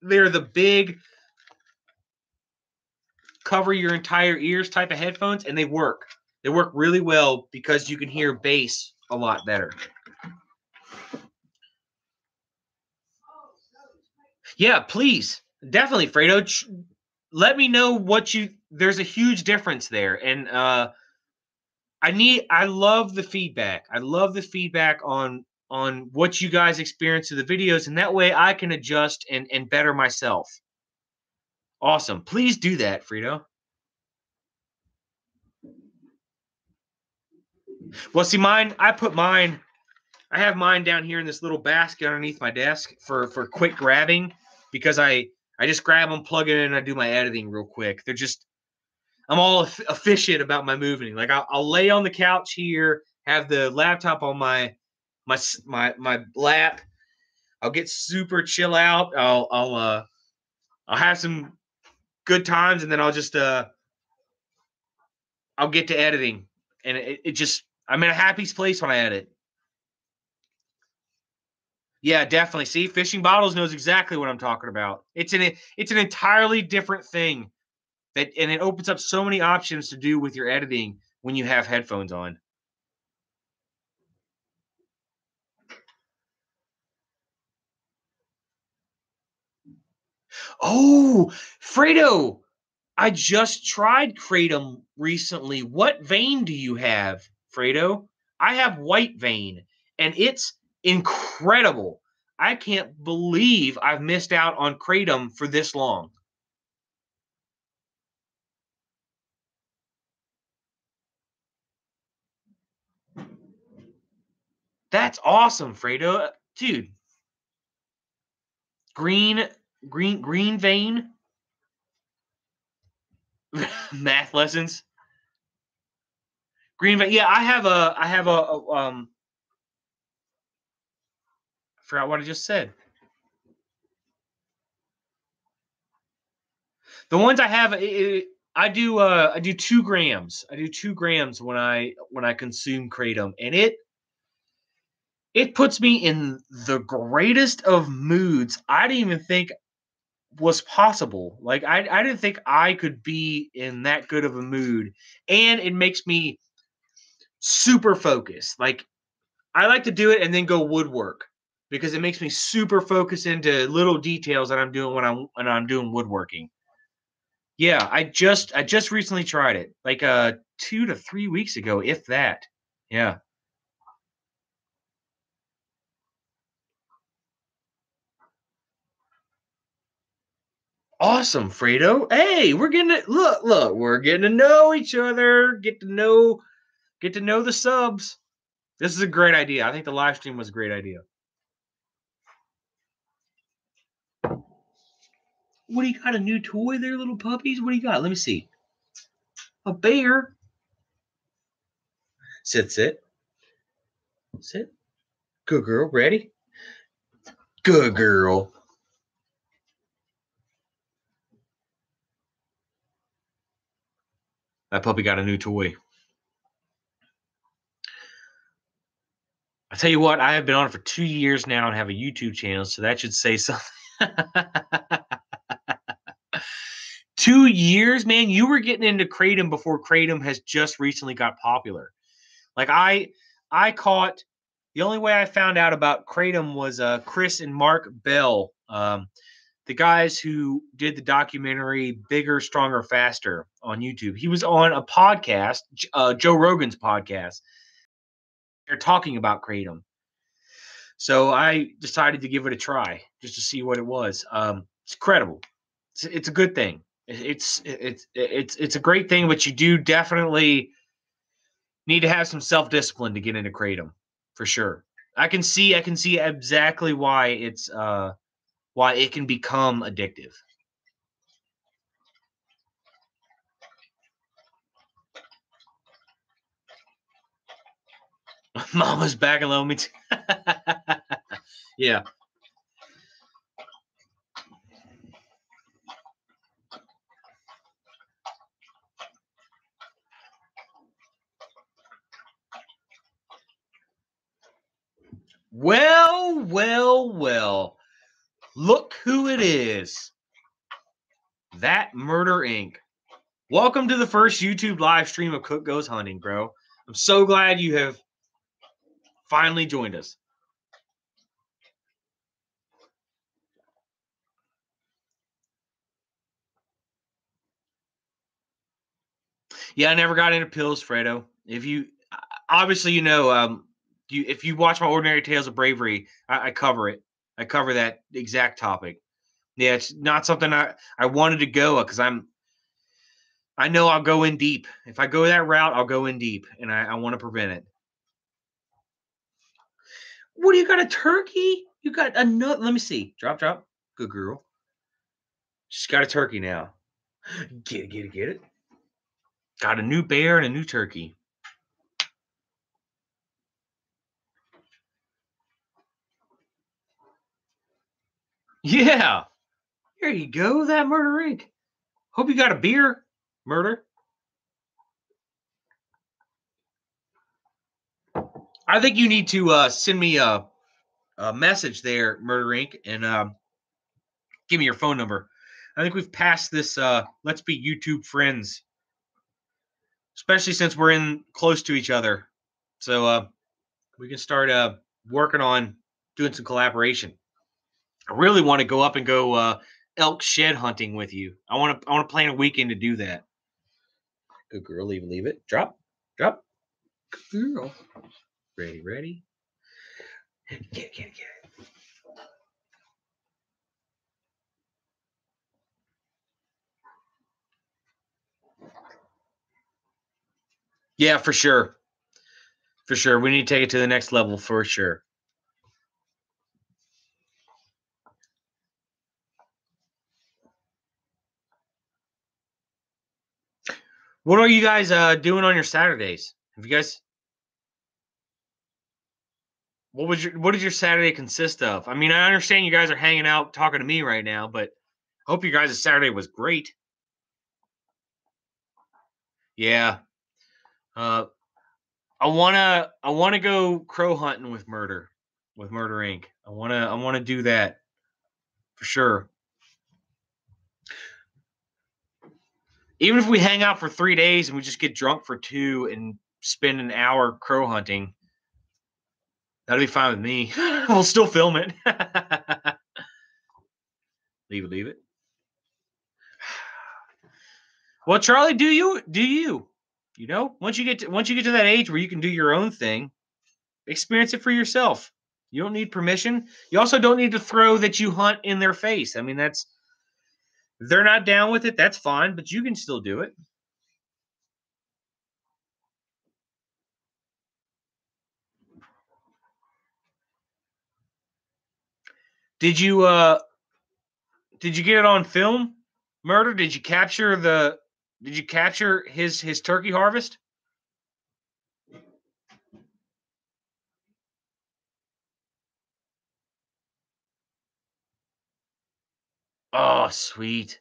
the big cover your entire ears type of headphones, and they work. They work really well because you can hear bass a lot better. Yeah, please. Definitely, Fredo. Let me know what there's a huge difference there. And I love the feedback. I love the feedback on what you guys experience in the videos, and that way I can adjust and better myself. Awesome. Please do that, Fredo. Well, see, I have mine down here in this little basket underneath my desk for quick grabbing, because I just grab them, plug it in, and I do my editing real quick. I'm all efficient about my moving. Like I'll lay on the couch here, have the laptop on my lap. I'll get super chill out. I'll have some good times, and then I'll just I'll get to editing, and it just I'm in a happy place when I edit. Yeah, definitely. See, Fishing Bottles knows exactly what I'm talking about. It's an entirely different thing and it opens up so many options to do with your editing when you have headphones on. Oh, Fredo, I just tried Kratom recently. What vein do you have, Fredo? I have white vein, and it's incredible. I can't believe I've missed out on Kratom for this long. That's awesome, Fredo. Dude. Green vein. Math lessons. Green vein. Yeah, I have a I forgot what I just said. The ones I have, I do 2 grams. I do 2 grams when I consume Kratom, and it puts me in the greatest of moods. I didn't even think was possible. Like I didn't think I could be in that good of a mood, and it makes me super focused. Like I like to do it and then go woodwork, because it makes me super focused into little details that I'm doing when I'm doing woodworking. Yeah, I just recently tried it, like 2 to 3 weeks ago, if that. Yeah. Awesome, Fredo. Hey, we're getting to look, we're getting to know each other, get to know the subs. This is a great idea. I think the live stream was a great idea. What do you got? A new toy there, little puppies? What do you got? Let me see. A bear. Sit. Sit. Good girl. Ready? Good girl. That puppy got a new toy. I tell you what, I have been on it for 2 years now and have a YouTube channel, so that should say something. 2 years, man. You were getting into Kratom before Kratom has just recently got popular. Like I caught the only way I found out about Kratom was Chris and Mark Bell, the guys who did the documentary Bigger, Stronger, Faster on YouTube. He was on a podcast, Joe Rogan's podcast. They're talking about Kratom. So I decided to give it a try just to see what it was. It's incredible. It's a good thing. It's a great thing, but you do definitely need to have some self-discipline to get into Kratom, for sure. I can see exactly why it's why it can become addictive. Mama's back alone. Me too. Yeah. Well, well, well. Look who it is. That Murder Inc. Welcome to the first YouTube live stream of Cook Goes Hunting, bro. I'm so glad you have finally joined us. Yeah, I never got into pills, Fredo. If you obviously if you watch my Ordinary Tales of Bravery, I cover it. I cover that exact topic. Yeah, it's not something I wanted to go because I know I'll go in deep. If I go that route, I'll go in deep, and I want to prevent it. What do you got, a turkey? You got a nut? Let me see. Drop. Good girl. She's got a turkey now. Get it. Got a new bear and a new turkey. Yeah. There you go, that Murder Inc. Hope you got a beer, Murder. I think you need to send me a message there, Murder Inc., and give me your phone number. I think we've passed this let's be YouTube friends, especially since we're in close to each other. So we can start working on doing some collaboration. I really want to go up and go elk shed hunting with you. I want to plan a weekend to do that. Good girl, leave it. Drop. Good girl. Ready. Get it. Yeah, for sure. For sure. We need to take it to the next level for sure. What are you guys doing on your Saturdays? Have you guys what did your Saturday consist of? I mean, I understand you guys are hanging out talking to me right now, but I hope your guys' Saturday was great. Yeah. I wanna go crow hunting with Murder Inc. I wanna do that for sure. Even if we hang out for 3 days and we just get drunk for 2 and spend an hour crow hunting, that'll be fine with me. We'll still film it. Leave it. Well, Charlie, do you? You know, once you get to that age where you can do your own thing, experience it for yourself. You don't need permission. You also don't need to throw that you hunt in their face. I mean, if they're not down with it, that's fine, but you can still do it. Did you get it on film, Murder? Did you capture his turkey harvest? Oh, sweet.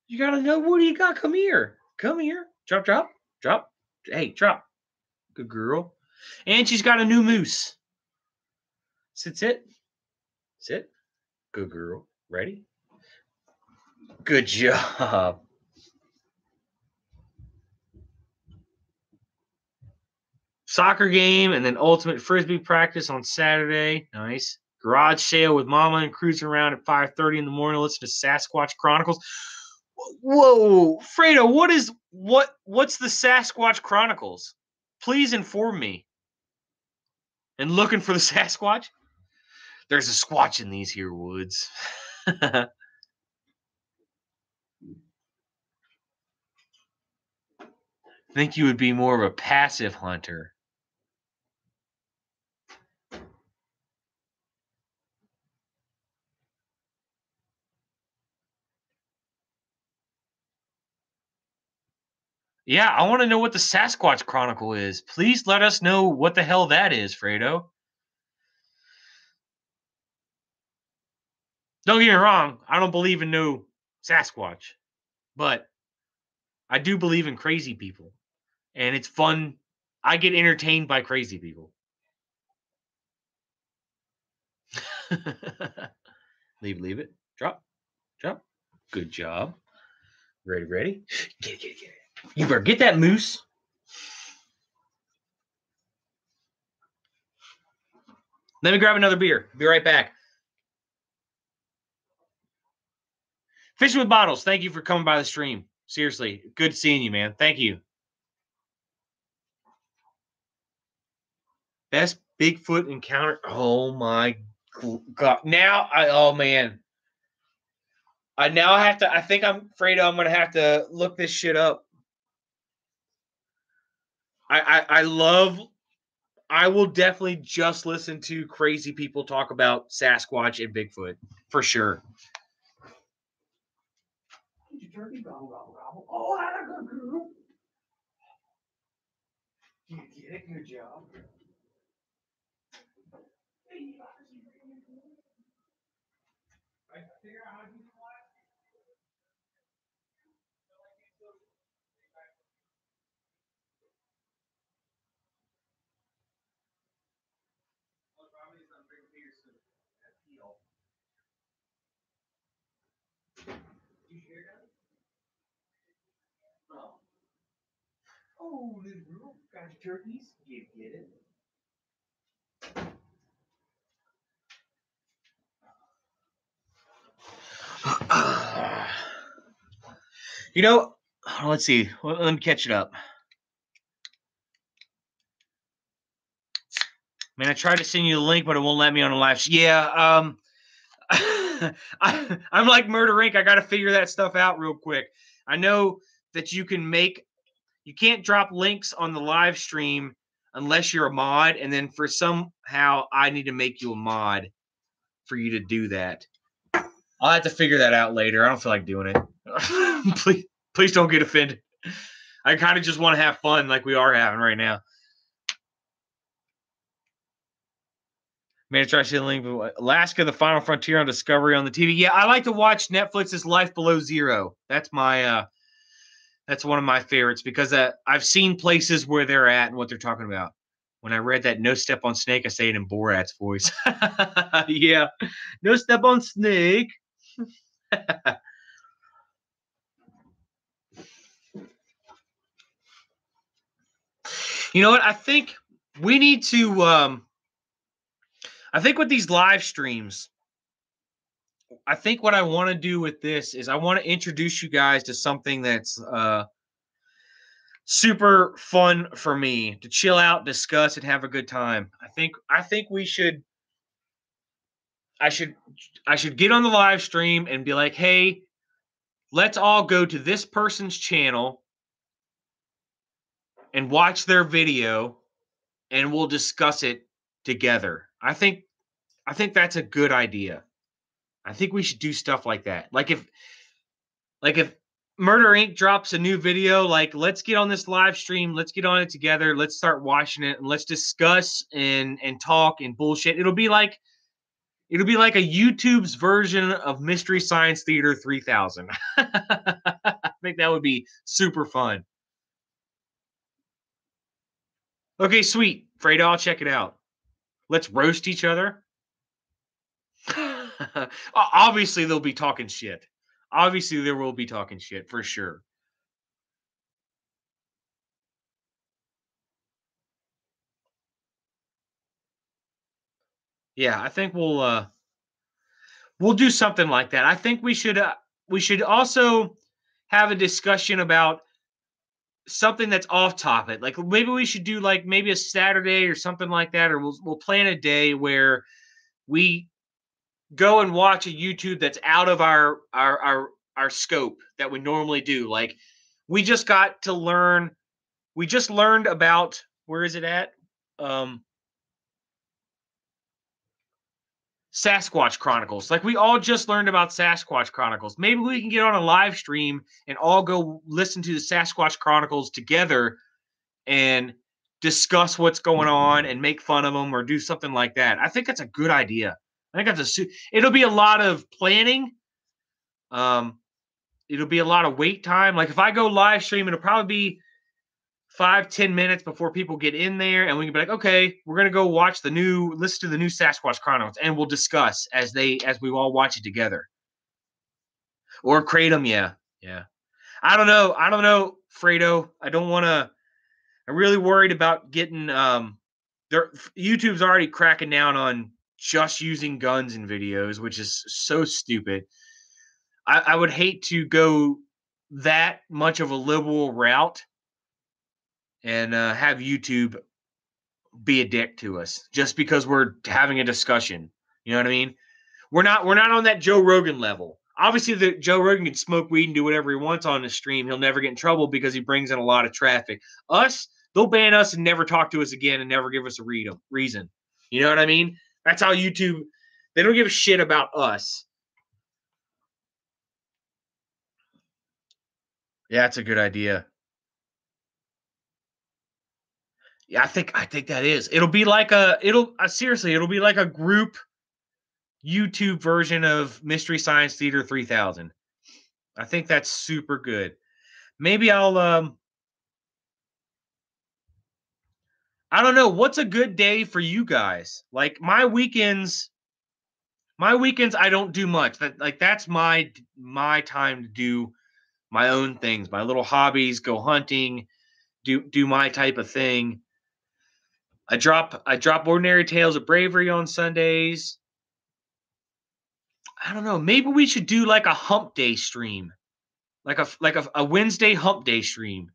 You gotta know, what do you got? Come here. Drop. Hey, drop. Good girl. And she's got a new moose. Sit, sit. Sit. Good girl. Ready? Good job. Soccer game and then ultimate frisbee practice on Saturday. Nice. Garage sale with mama and cruising around at 5:30 in the morning. Listen to Sasquatch Chronicles. Whoa, Fredo, what's the Sasquatch Chronicles? Please inform me. And looking for the Sasquatch? There's a squatch in these here woods. Think you would be more of a passive hunter. Yeah, I want to know what the Sasquatch Chronicle is. Please let us know what the hell that is, Fredo. Don't get me wrong, I don't believe in no Sasquatch, but I do believe in crazy people. And it's fun. I get entertained by crazy people. Leave it. Drop. Good job. Ready. Get it. You better get that moose. Let me grab another beer. Be right back. Fishing with Bottles, thank you for coming by the stream. Seriously, good seeing you, man. Thank you. Best Bigfoot encounter. Oh my God. I think I'm afraid I'm going to have to look this shit up. I will definitely just listen to crazy people talk about Sasquatch and Bigfoot for sure. Turkey, gobble, gobble, gobble. Oh, I got a good girl. You get it, good job. I figure out how to do Oh, little girl, got your turkeys? You get it. You know, let's see. Let me catch it up. Man, I tried to send you the link, but it won't let me on the live. Yeah, I'm like Murder Inc. I got to figure that stuff out real quick. I know that you can't drop links on the live stream unless you're a mod, and then for somehow I need to make you a mod for you to do that. I'll have to figure that out later. I don't feel like doing it. Please don't get offended. I kind of just want to have fun like we are having right now. Man, try to see the link. Alaska, the Final Frontier on Discovery on the TV. Yeah, I like to watch Netflix's Life Below Zero. That's my that's one of my favorites because I've seen places where they're at and what they're talking about. When I read that No Step on Snake, I say it in Borat's voice. Yeah, no step on snake. You know what? I think we need to I think with these live streams, I think what I want to do with this is I want to introduce you guys to something that's super fun for me to chill out, discuss, and have a good time. I think we should I should get on the live stream and be like, hey, let's all go to this person's channel and watch their video and we'll discuss it together. I think that's a good idea. I think we should do stuff like that. Like if Murder Inc. drops a new video, like let's get on this live stream, let's get on it together, let's start watching it, and let's discuss and talk and bullshit. It'll be like a YouTube's version of Mystery Science Theater 3000. I think that would be super fun. Okay, sweet. Fredo, I'll check it out. Let's roast each other. Obviously, they'll be talking shit. Obviously, there will be talking shit for sure. Yeah, I think we'll do something like that. I think we should also have a discussion about something that's off topic. Like maybe we should do like maybe a Saturday or something like that, or we'll plan a day where we go and watch a YouTube that's out of our scope that we normally do. Like we just got to learn. We just learned about where is it at? Um, Sasquatch Chronicles. Like we all just learned about Sasquatch Chronicles. Maybe we can get on a live stream and all go listen to the Sasquatch Chronicles together and discuss what's going on and make fun of them or do something like that. I think that's a good idea. I think it'll be a lot of planning. It'll be a lot of wait time. Like if I go live stream, it'll probably be 5-10 minutes before people get in there, and we can be like, okay, we're gonna go listen to the new Sasquatch Chronicles, and we'll discuss as we all watch it together. Or Kratom, yeah. I don't know, Fredo. I'm really worried about getting YouTube's already cracking down on just using guns in videos, which is so stupid. I would hate to go that much of a liberal route and have YouTube be a dick to us just because we're having a discussion. You know what I mean? We're not on that Joe Rogan level. Obviously, Joe Rogan can smoke weed and do whatever he wants on the stream. He'll never get in trouble because he brings in a lot of traffic. Us, they'll ban us and never talk to us again and never give us a reason. You know what I mean? That's how YouTube, they don't give a shit about us. Yeah, that's a good idea. Yeah, I think that is. It'll be like seriously, it'll be like a group YouTube version of Mystery Science Theater 3000. I think that's super good. Maybe I'll I don't know, what's a good day for you guys? Like my weekends I don't do much. That's my time to do my own things, my little hobbies, go hunting, do my type of thing. I drop Ordinary Tales of Bravery on Sundays. I don't know. Maybe we should do like a hump day stream. Like a Wednesday hump day stream.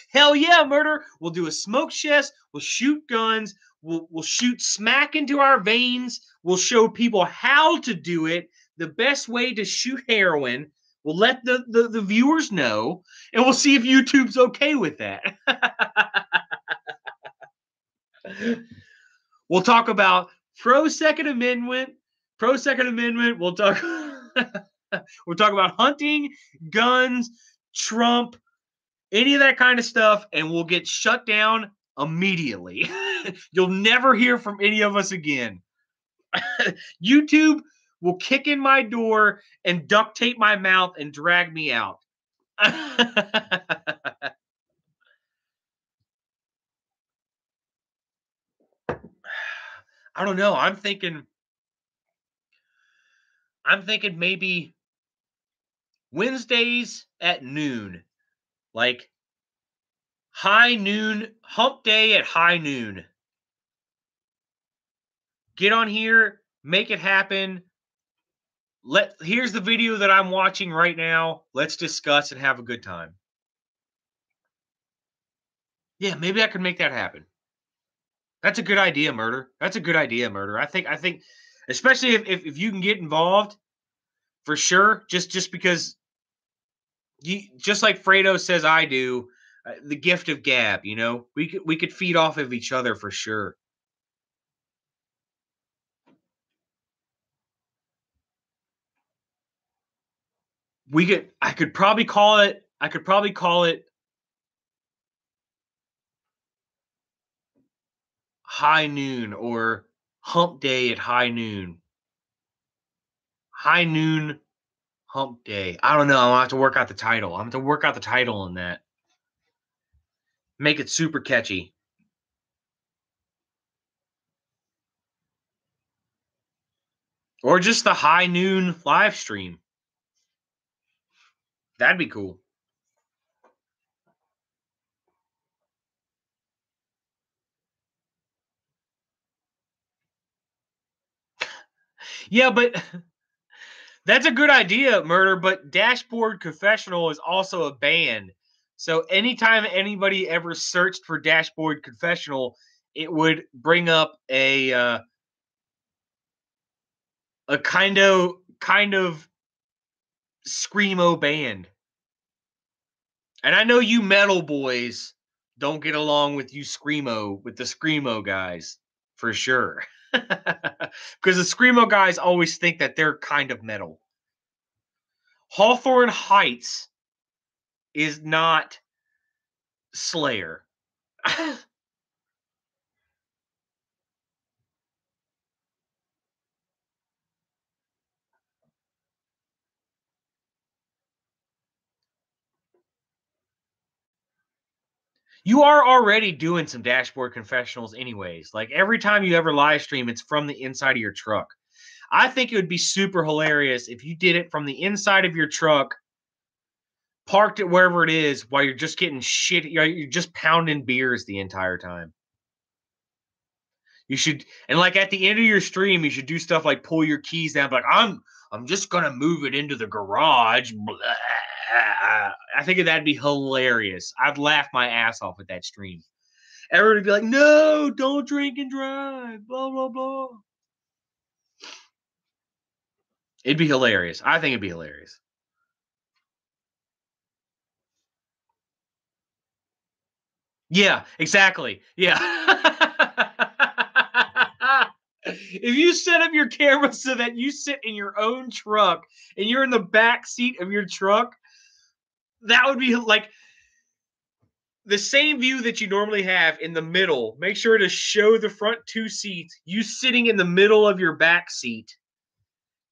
Hell yeah, murder. We'll do a smoke chest. We'll shoot guns. We'll shoot smack into our veins. We'll show people how to do it. The best way to shoot heroin. We'll let the viewers know, and we'll see if YouTube's okay with that. We'll talk about pro Second Amendment. We'll talk. We'll talk about hunting, guns, Trump, any of that kind of stuff, and we'll get shut down immediately. You'll never hear from any of us again. YouTube will kick in my door and duct tape my mouth and drag me out. I don't know. I'm thinking maybe Wednesdays at noon. Like high noon, hump day at high noon. Get on here, make it happen. Here's the video that I'm watching right now. Let's discuss and have a good time. Yeah, maybe I could make that happen. That's a good idea, Murder. That's a good idea, Murder. I think especially if you can get involved, for sure, just because just like Fredo says I do, the gift of gab, you know? We could feed off of each other for sure. I could probably call it high noon or hump day at high noon. High noon hump day. I don't know. I'll have to work out the title. I'm going to work out the title on that. Make it super catchy. Or just the high noon live stream. That'd be cool. Yeah, but that's a good idea, Murder, but Dashboard Confessional is also a band. So anytime anybody ever searched for Dashboard Confessional, it would bring up a kind of screamo band. And I know you metal boys don't get along with you with the screamo guys, for sure. Because the screamo guys always think that they're kind of metal. Hawthorne Heights is not Slayer. You are already doing some dashboard confessionals anyways. Like every time you ever live stream, it's from the inside of your truck. I think it would be super hilarious if you did it from the inside of your truck, parked it wherever it is, while you're just getting shit. You're just pounding beers the entire time. You should, and like at the end of your stream, you should do stuff like pull your keys down, like I'm just gonna move it into the garage. Blah. I think that'd be hilarious. I'd laugh my ass off at that stream. Everybody would be like, "No, don't drink and drive." Blah blah blah. It'd be hilarious. I think it'd be hilarious. Yeah, exactly. Yeah. If you set up your camera so that you sit in your own truck and you're in the back seat of your truck, that would be like the same view that you normally have in the middle. Make sure to show the front two seats, you sitting in the middle of your back seat,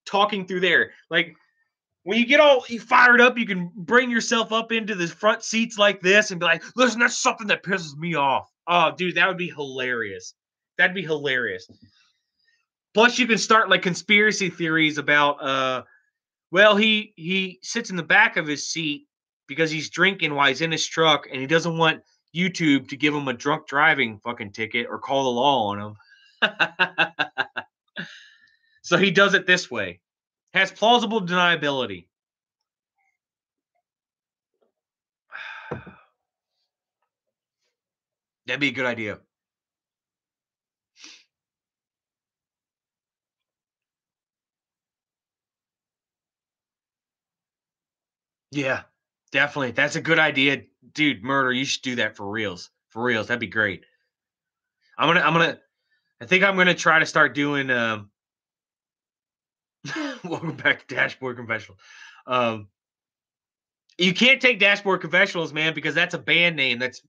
talking through there. Like when you get all fired up, you can bring yourself up into the front seats like this and be like, listen, that's something that pisses me off. Oh, dude, that would be hilarious. That'd be hilarious. Plus, you can start like conspiracy theories about well, he sits in the back of his seat because he's drinking while he's in his truck and he doesn't want YouTube to give him a drunk driving fucking ticket or call the law on him. So he does it this way. Has plausible deniability. That'd be a good idea. Yeah, definitely. That's a good idea. Dude, Murder, you should do that for reals. For reals. That'd be great. I think I'm gonna try to start doing welcome back to Dashboard Confessional. You can't take Dashboard Confessionals, man, because that's a band name that's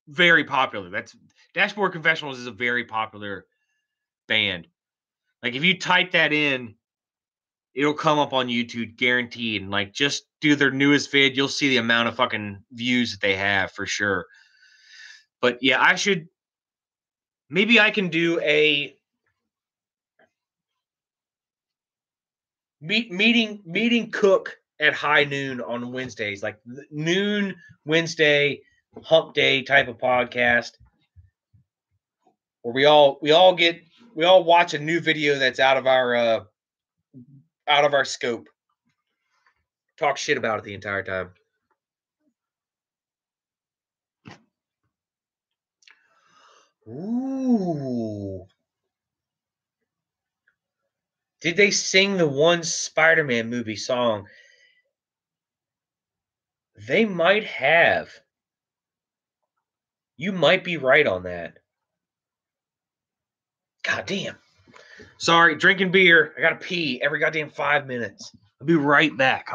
very popular. That's Dashboard Confessionals is a very popular band. Like if you type that in, it'll come up on YouTube guaranteed. And like just do their newest vid, you'll see the amount of fucking views that they have for sure. But yeah, maybe I can do a meeting Cook at high noon on Wednesdays, like noon Wednesday hump day type of podcast where we all watch a new video that's out of our scope. Talk shit about it the entire time. Ooh. Did they sing the one Spider-Man movie song? They might have. You might be right on that. God damn. Sorry, drinking beer. I gotta pee every goddamn 5 minutes. I'll be right back.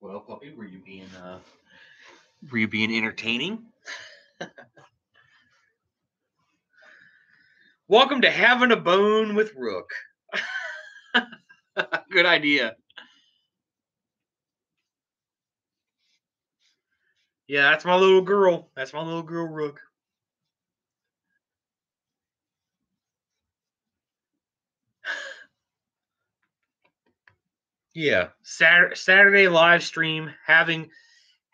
Well, puppy, were you being entertaining? Welcome to Having a Bone with Rook. Good idea. Yeah, that's my little girl. That's my little girl, Rook. Yeah, Saturday live stream, having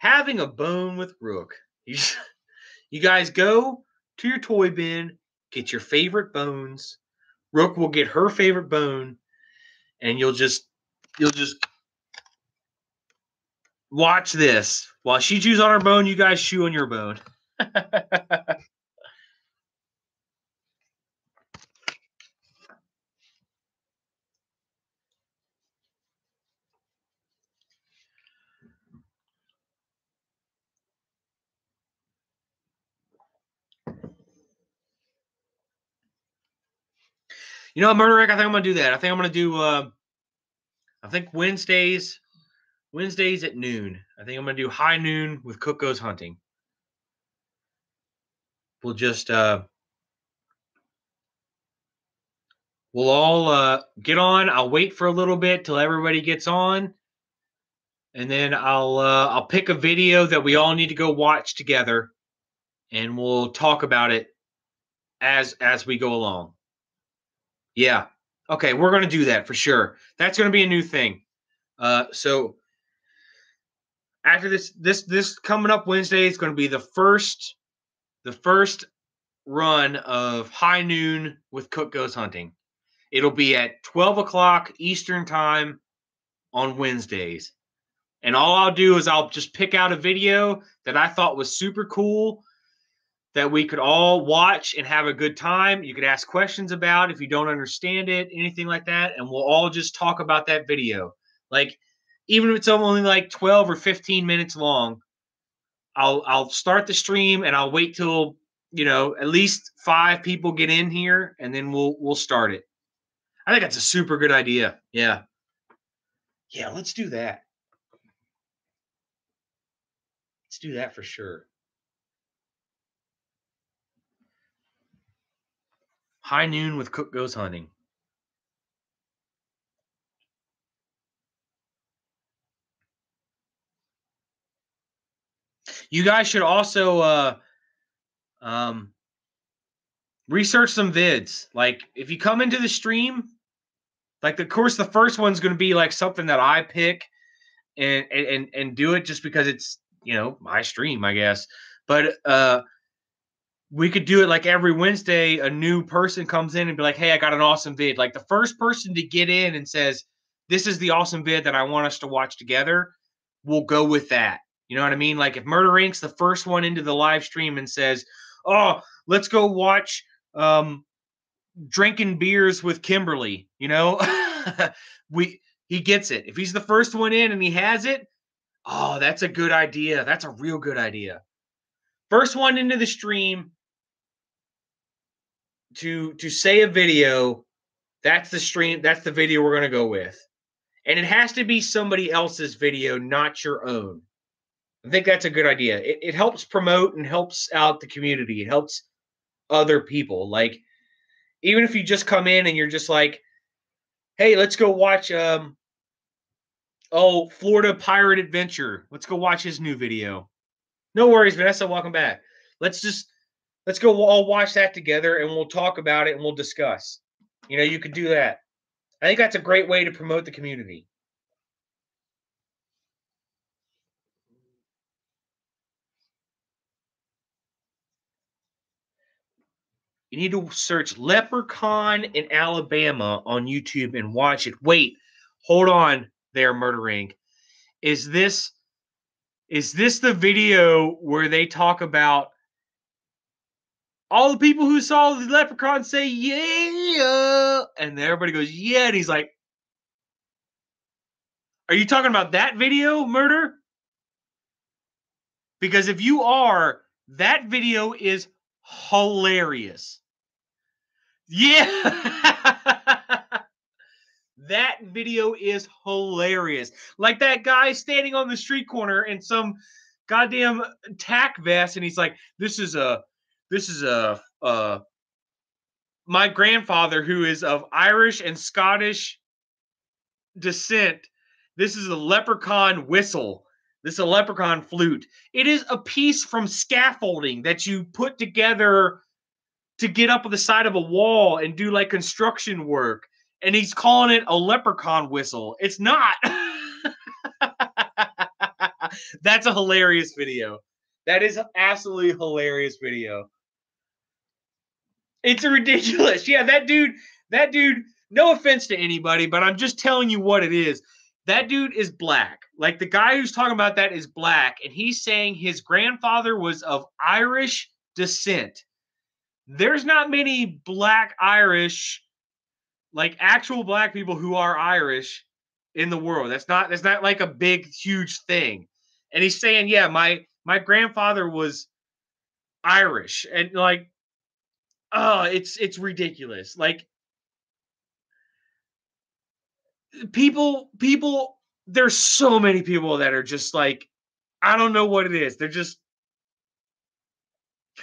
a bone with Rook. You guys go to your toy bin, get your favorite bones. Rook will get her favorite bone, and you'll just watch this while she chews on her bone. You guys chew on your bone. You know, Murder Rick, I think I'm gonna do that. I think I'm gonna do. I think Wednesdays at noon. I think I'm gonna do high noon with Cook Goes Hunting. We'll just we'll all get on. I'll wait for a little bit till everybody gets on, and then I'll pick a video that we all need to go watch together, and we'll talk about it as we go along. Yeah. Okay, we're gonna do that for sure. That's gonna be a new thing. So after this coming up Wednesday is going to be the first run of High Noon with Cook Goes Hunting. It'll be at 12 o'clock Eastern time on Wednesdays. And all I'll do is I'll just pick out a video that I thought was super cool that we could all watch and have a good time. You could ask questions about if you don't understand it, anything like that, and we'll all just talk about that video. Like, even if it's only like 12 or 15 minutes long, I'll start the stream and I'll wait till, at least 5 people get in here, and then we'll start it. I think that's a super good idea. Yeah. Yeah, let's do that. Let's do that for sure. High Noon with Cook Goes Hunting. You guys should also research some vids. Like, if you come into the stream, like, of course, the first one's going to be like something that I pick and do it just because it's, my stream, I guess. But we could do it like every Wednesday. A new person comes in and be like, hey, I got an awesome vid. Like, the first person to get in and says, this is the awesome vid that I want us to watch together, we'll go with that. You know what I mean? Like, if Murder Inc.'s the first one into the live stream and says, oh, let's go watch Drinking Beers with Kimberly, he gets it. If he's the first one in and he has it, oh, that's a good idea. That's a real good idea. First one into the stream to say a video, that's the stream, that's the video we're going to go with. And it has to be somebody else's video, not your own. I think that's a good idea. It helps promote and helps out the community. It helps other people. Like, even if you just come in and you're just like, hey, let's go watch Florida Pirate Adventure. Let's go watch his new video. No worries, Vanessa. Welcome back. Let's go all watch that together, and we'll talk about it and we'll discuss. You could do that. I think that's a great way to promote the community. You need to search Leprechaun in Alabama on YouTube and watch it. Wait, hold on there, Murder Inc. Is this the video where they talk about all the people who saw the leprechaun say, yeah, and everybody goes, yeah, and he's like, are you talking about that video, Murder? Because if you are, that video is hilarious. Yeah. That video is hilarious. Like that guy standing on the street corner in some goddamn tack vest, and he's like, this is my grandfather, who is of Irish and Scottish descent. This is a leprechaun whistle. This is a leprechaun flute. It is a piece from scaffolding that you put together to get up on the side of a wall and do like construction work. And he's calling it a leprechaun whistle. It's not. That's a hilarious video. That is absolutely hilarious video. It's ridiculous. Yeah, that dude, no offense to anybody, but I'm just telling you what it is. That dude is black. Like the guy who's talking about that is black, and he's saying his grandfather was of Irish descent. There's not many black Irish, like actual black people who are Irish in the world. That's not like a big, huge thing. And he's saying, yeah, my grandfather was Irish. And like, oh, it's ridiculous. Like people, there's so many people that are just like, I don't know what it is. They're just,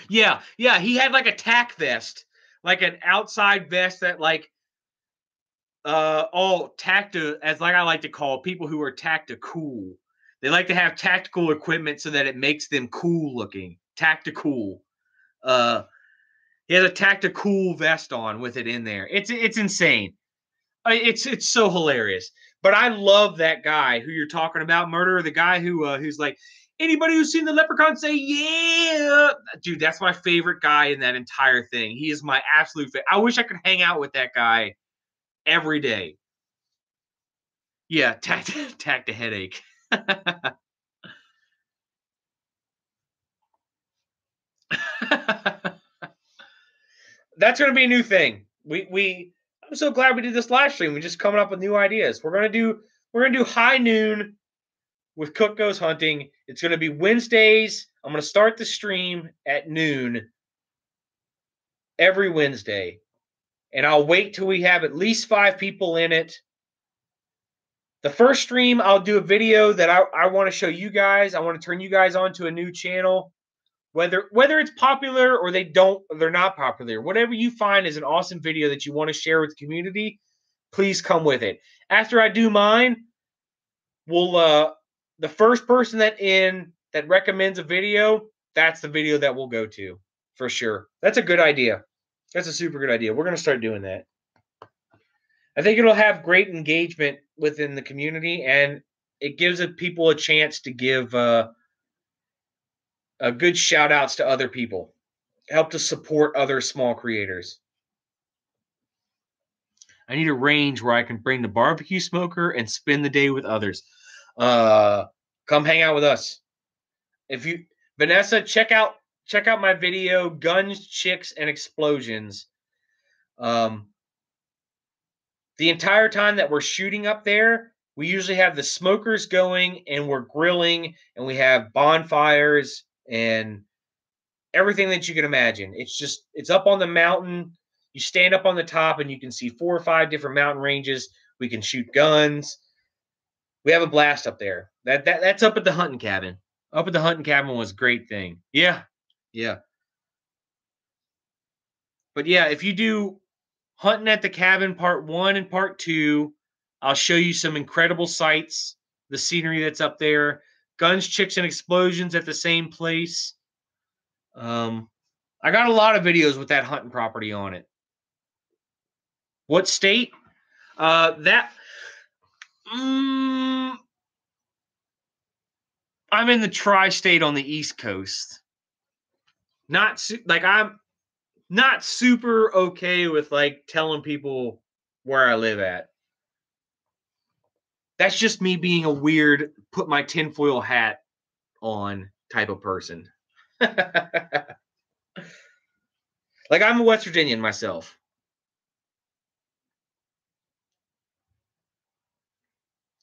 yeah. He had like a tack vest, like an outside vest that like, all as like I like to call people who are tactical. They like to have tactical equipment so that it makes them cool looking. Tactical. He has a tactical vest on with it in there. It's insane. It's so hilarious. But I love that guy who you're talking about, Murderer. The guy who's like, anybody who's seen the Leprechaun say yeah, dude. That's my favorite guy in that entire thing. He is my absolute favorite. I wish I could hang out with that guy every day. Yeah, tact a headache. That's going to be a new thing. I'm so glad we did this live stream. We're just coming up with new ideas. We're going to do high noon with Cook Goes Hunting. It's going to be Wednesdays. I'm going to start the stream at noon every Wednesday. And I'll wait till we have at least 5 people in it. The first stream, I'll do a video that I want to show you guys. I want to turn you guys on to a new channel. Whether it's popular or they're not popular. Whatever you find is an awesome video that you want to share with the community, please come with it. After I do mine, we'll the first person that recommends a video, that's the video that we'll go to for sure. That's a good idea. That's a super good idea. We're going to start doing that. I think it'll have great engagement within the community, and it gives people a chance to give a good shout outs to other people, help to support other small creators. I need a range where I can bring the barbecue smoker and spend the day with others. Come hang out with us. Vanessa, check out my video, Guns, Chicks, and Explosions. The entire time that we're shooting up there, we usually have the smokers going and we're grilling and we have bonfires and everything that you can imagine. It's up on the mountain. You stand up on the top and you can see 4 or 5 different mountain ranges. We can shoot guns. We have a blast up there. That's up at the hunting cabin. Up at the hunting cabin was a great thing. Yeah. But yeah, if you do Hunting at the Cabin Part 1 and Part 2, I'll show you some incredible sights, the scenery that's up there. Guns, Chicks, and Explosions at the same place. I got a lot of videos with that hunting property on it. What state? I'm in the tri-state on the East Coast. I'm not super okay with like telling people where I live at. That's just me being a weird, put my tinfoil hat on type of person. Like I'm a West Virginian myself.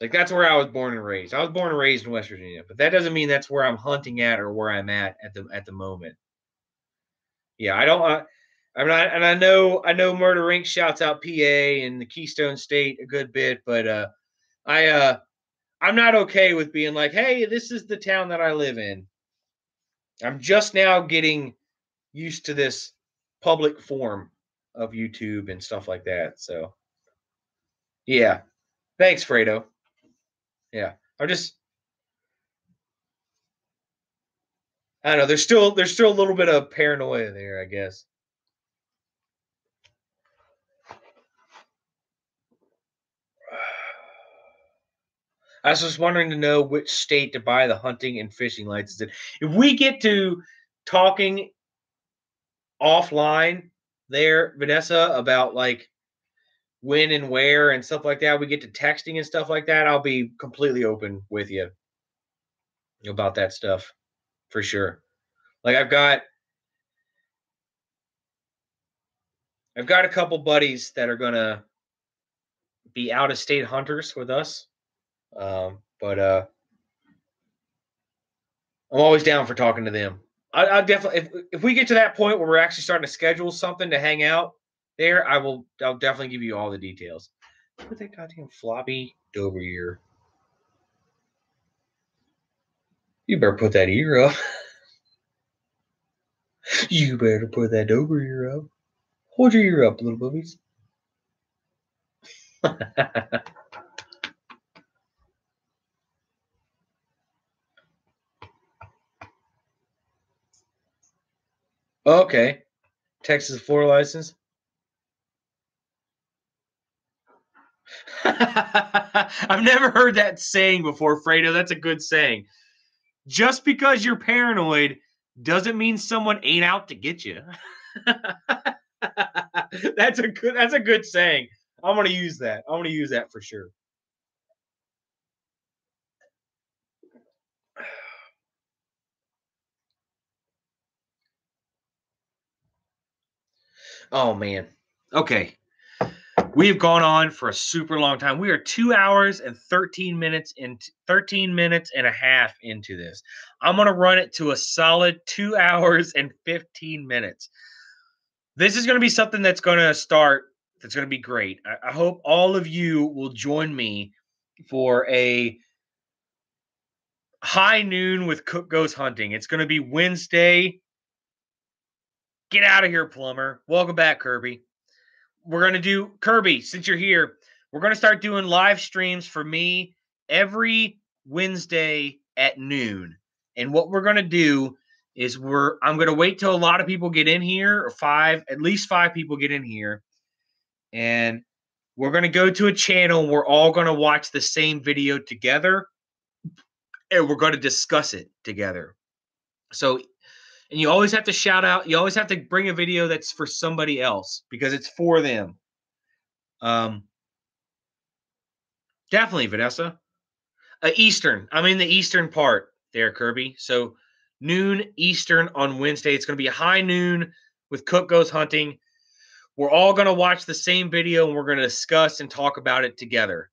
Like that's where I was born and raised. I was born and raised in West Virginia, but that doesn't mean that's where I'm hunting at or where I'm at the moment. Yeah, I don't. I know Murder Inc. shouts out PA and the Keystone State a good bit, but I'm not okay with being like, hey, this is the town that I live in. I'm just now getting used to this public form of YouTube and stuff like that. So yeah. Thanks, Fredo. Yeah. I don't know, there's still a little bit of paranoia there, I guess. I was just wondering to know which state to buy the hunting and fishing license in. If we get to talking offline there, Vanessa, about like when and where and stuff like that, we get to texting and stuff like that, I'll be completely open with you about that stuff for sure. Like I've got a couple buddies that are gonna be out of state hunters with us. But I'm always down for talking to them. I definitely, if we get to that point where we're actually starting to schedule something to hang out there, I'll definitely give you all the details. Put that goddamn floppy Dover ear. You better put that ear up. You better put that Dover ear up. Hold your ear up, little boobies. Okay. Texas Florida license. I've never heard that saying before, Fredo. That's a good saying. Just because you're paranoid doesn't mean someone ain't out to get you. That's a good saying. I'm gonna use that. I'm gonna use that for sure. Oh man. Okay. We've gone on for a super long time. We are 2 hours and 13 minutes and 13 minutes and a half into this. I'm going to run it to a solid 2 hours and 15 minutes. This is going to be something that's going to start. That's going to be great. I hope all of you will join me for a high noon with Cook Goes Hunting. It's going to be Wednesday. Get out of here, plumber. Welcome back, Kirby. We're going to do, Kirby, since you're here, we're going to start doing live streams for me every Wednesday at noon. And what we're going to do is I'm going to wait till a lot of people get in here, or at least five people get in here. And we're going to go to a channel. We're all going to watch the same video together. And we're going to discuss it together. So, and you always have to shout out. You always have to bring a video that's for somebody else because it's for them. Definitely, Vanessa. Eastern. I'm in the eastern part there, Kirby. So noon Eastern on Wednesday. It's going to be a high noon with Cook Goes Hunting. We're all going to watch the same video and we're going to discuss and talk about it together.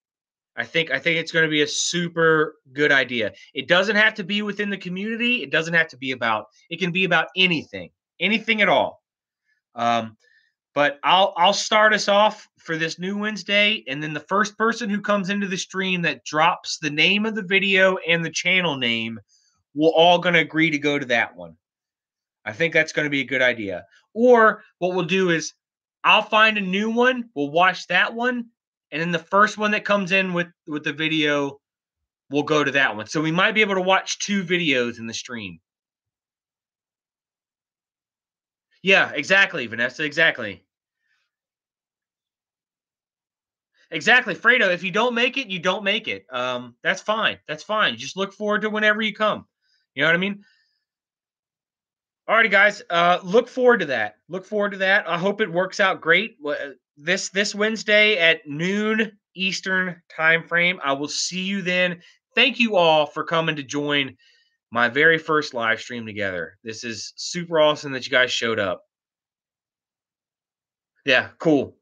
I think it's going to be a super good idea. It doesn't have to be within the community. It doesn't have to be about. It can be about anything at all. But I'll start us off for this new Wednesday, and then the first person who comes into the stream that drops the name of the video and the channel name, we're all going to agree to go to that one. I think that's going to be a good idea. Or what we'll do is I'll find a new one. We'll watch that one, and then the first one that comes in with the video, we'll go to that one. So we might be able to watch two videos in the stream. Yeah, exactly, Vanessa. Exactly. Exactly, Fredo. If you don't make it, you don't make it. That's fine. That's fine. Just look forward to whenever you come. You know what I mean? Alrighty, guys. Look forward to that. Look forward to that. I hope it works out great. This Wednesday at noon Eastern time frame. I will see you then. Thank you all for coming to join my very first live stream together. This is super awesome that you guys showed up. Yeah, cool.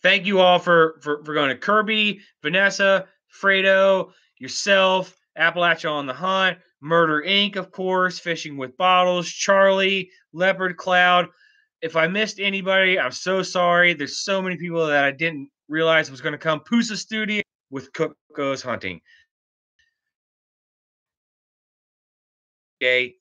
Thank you all for going to Kirby, Vanessa, Fredo, yourself, Appalachia on the Hunt, Murder Inc., of course, Fishing with Bottles, Charlie, Leopard Cloud. if I missed anybody, I'm so sorry. There's so many people that I didn't realize was going to come. Pusa Studio with Cook Goes Hunting. Okay,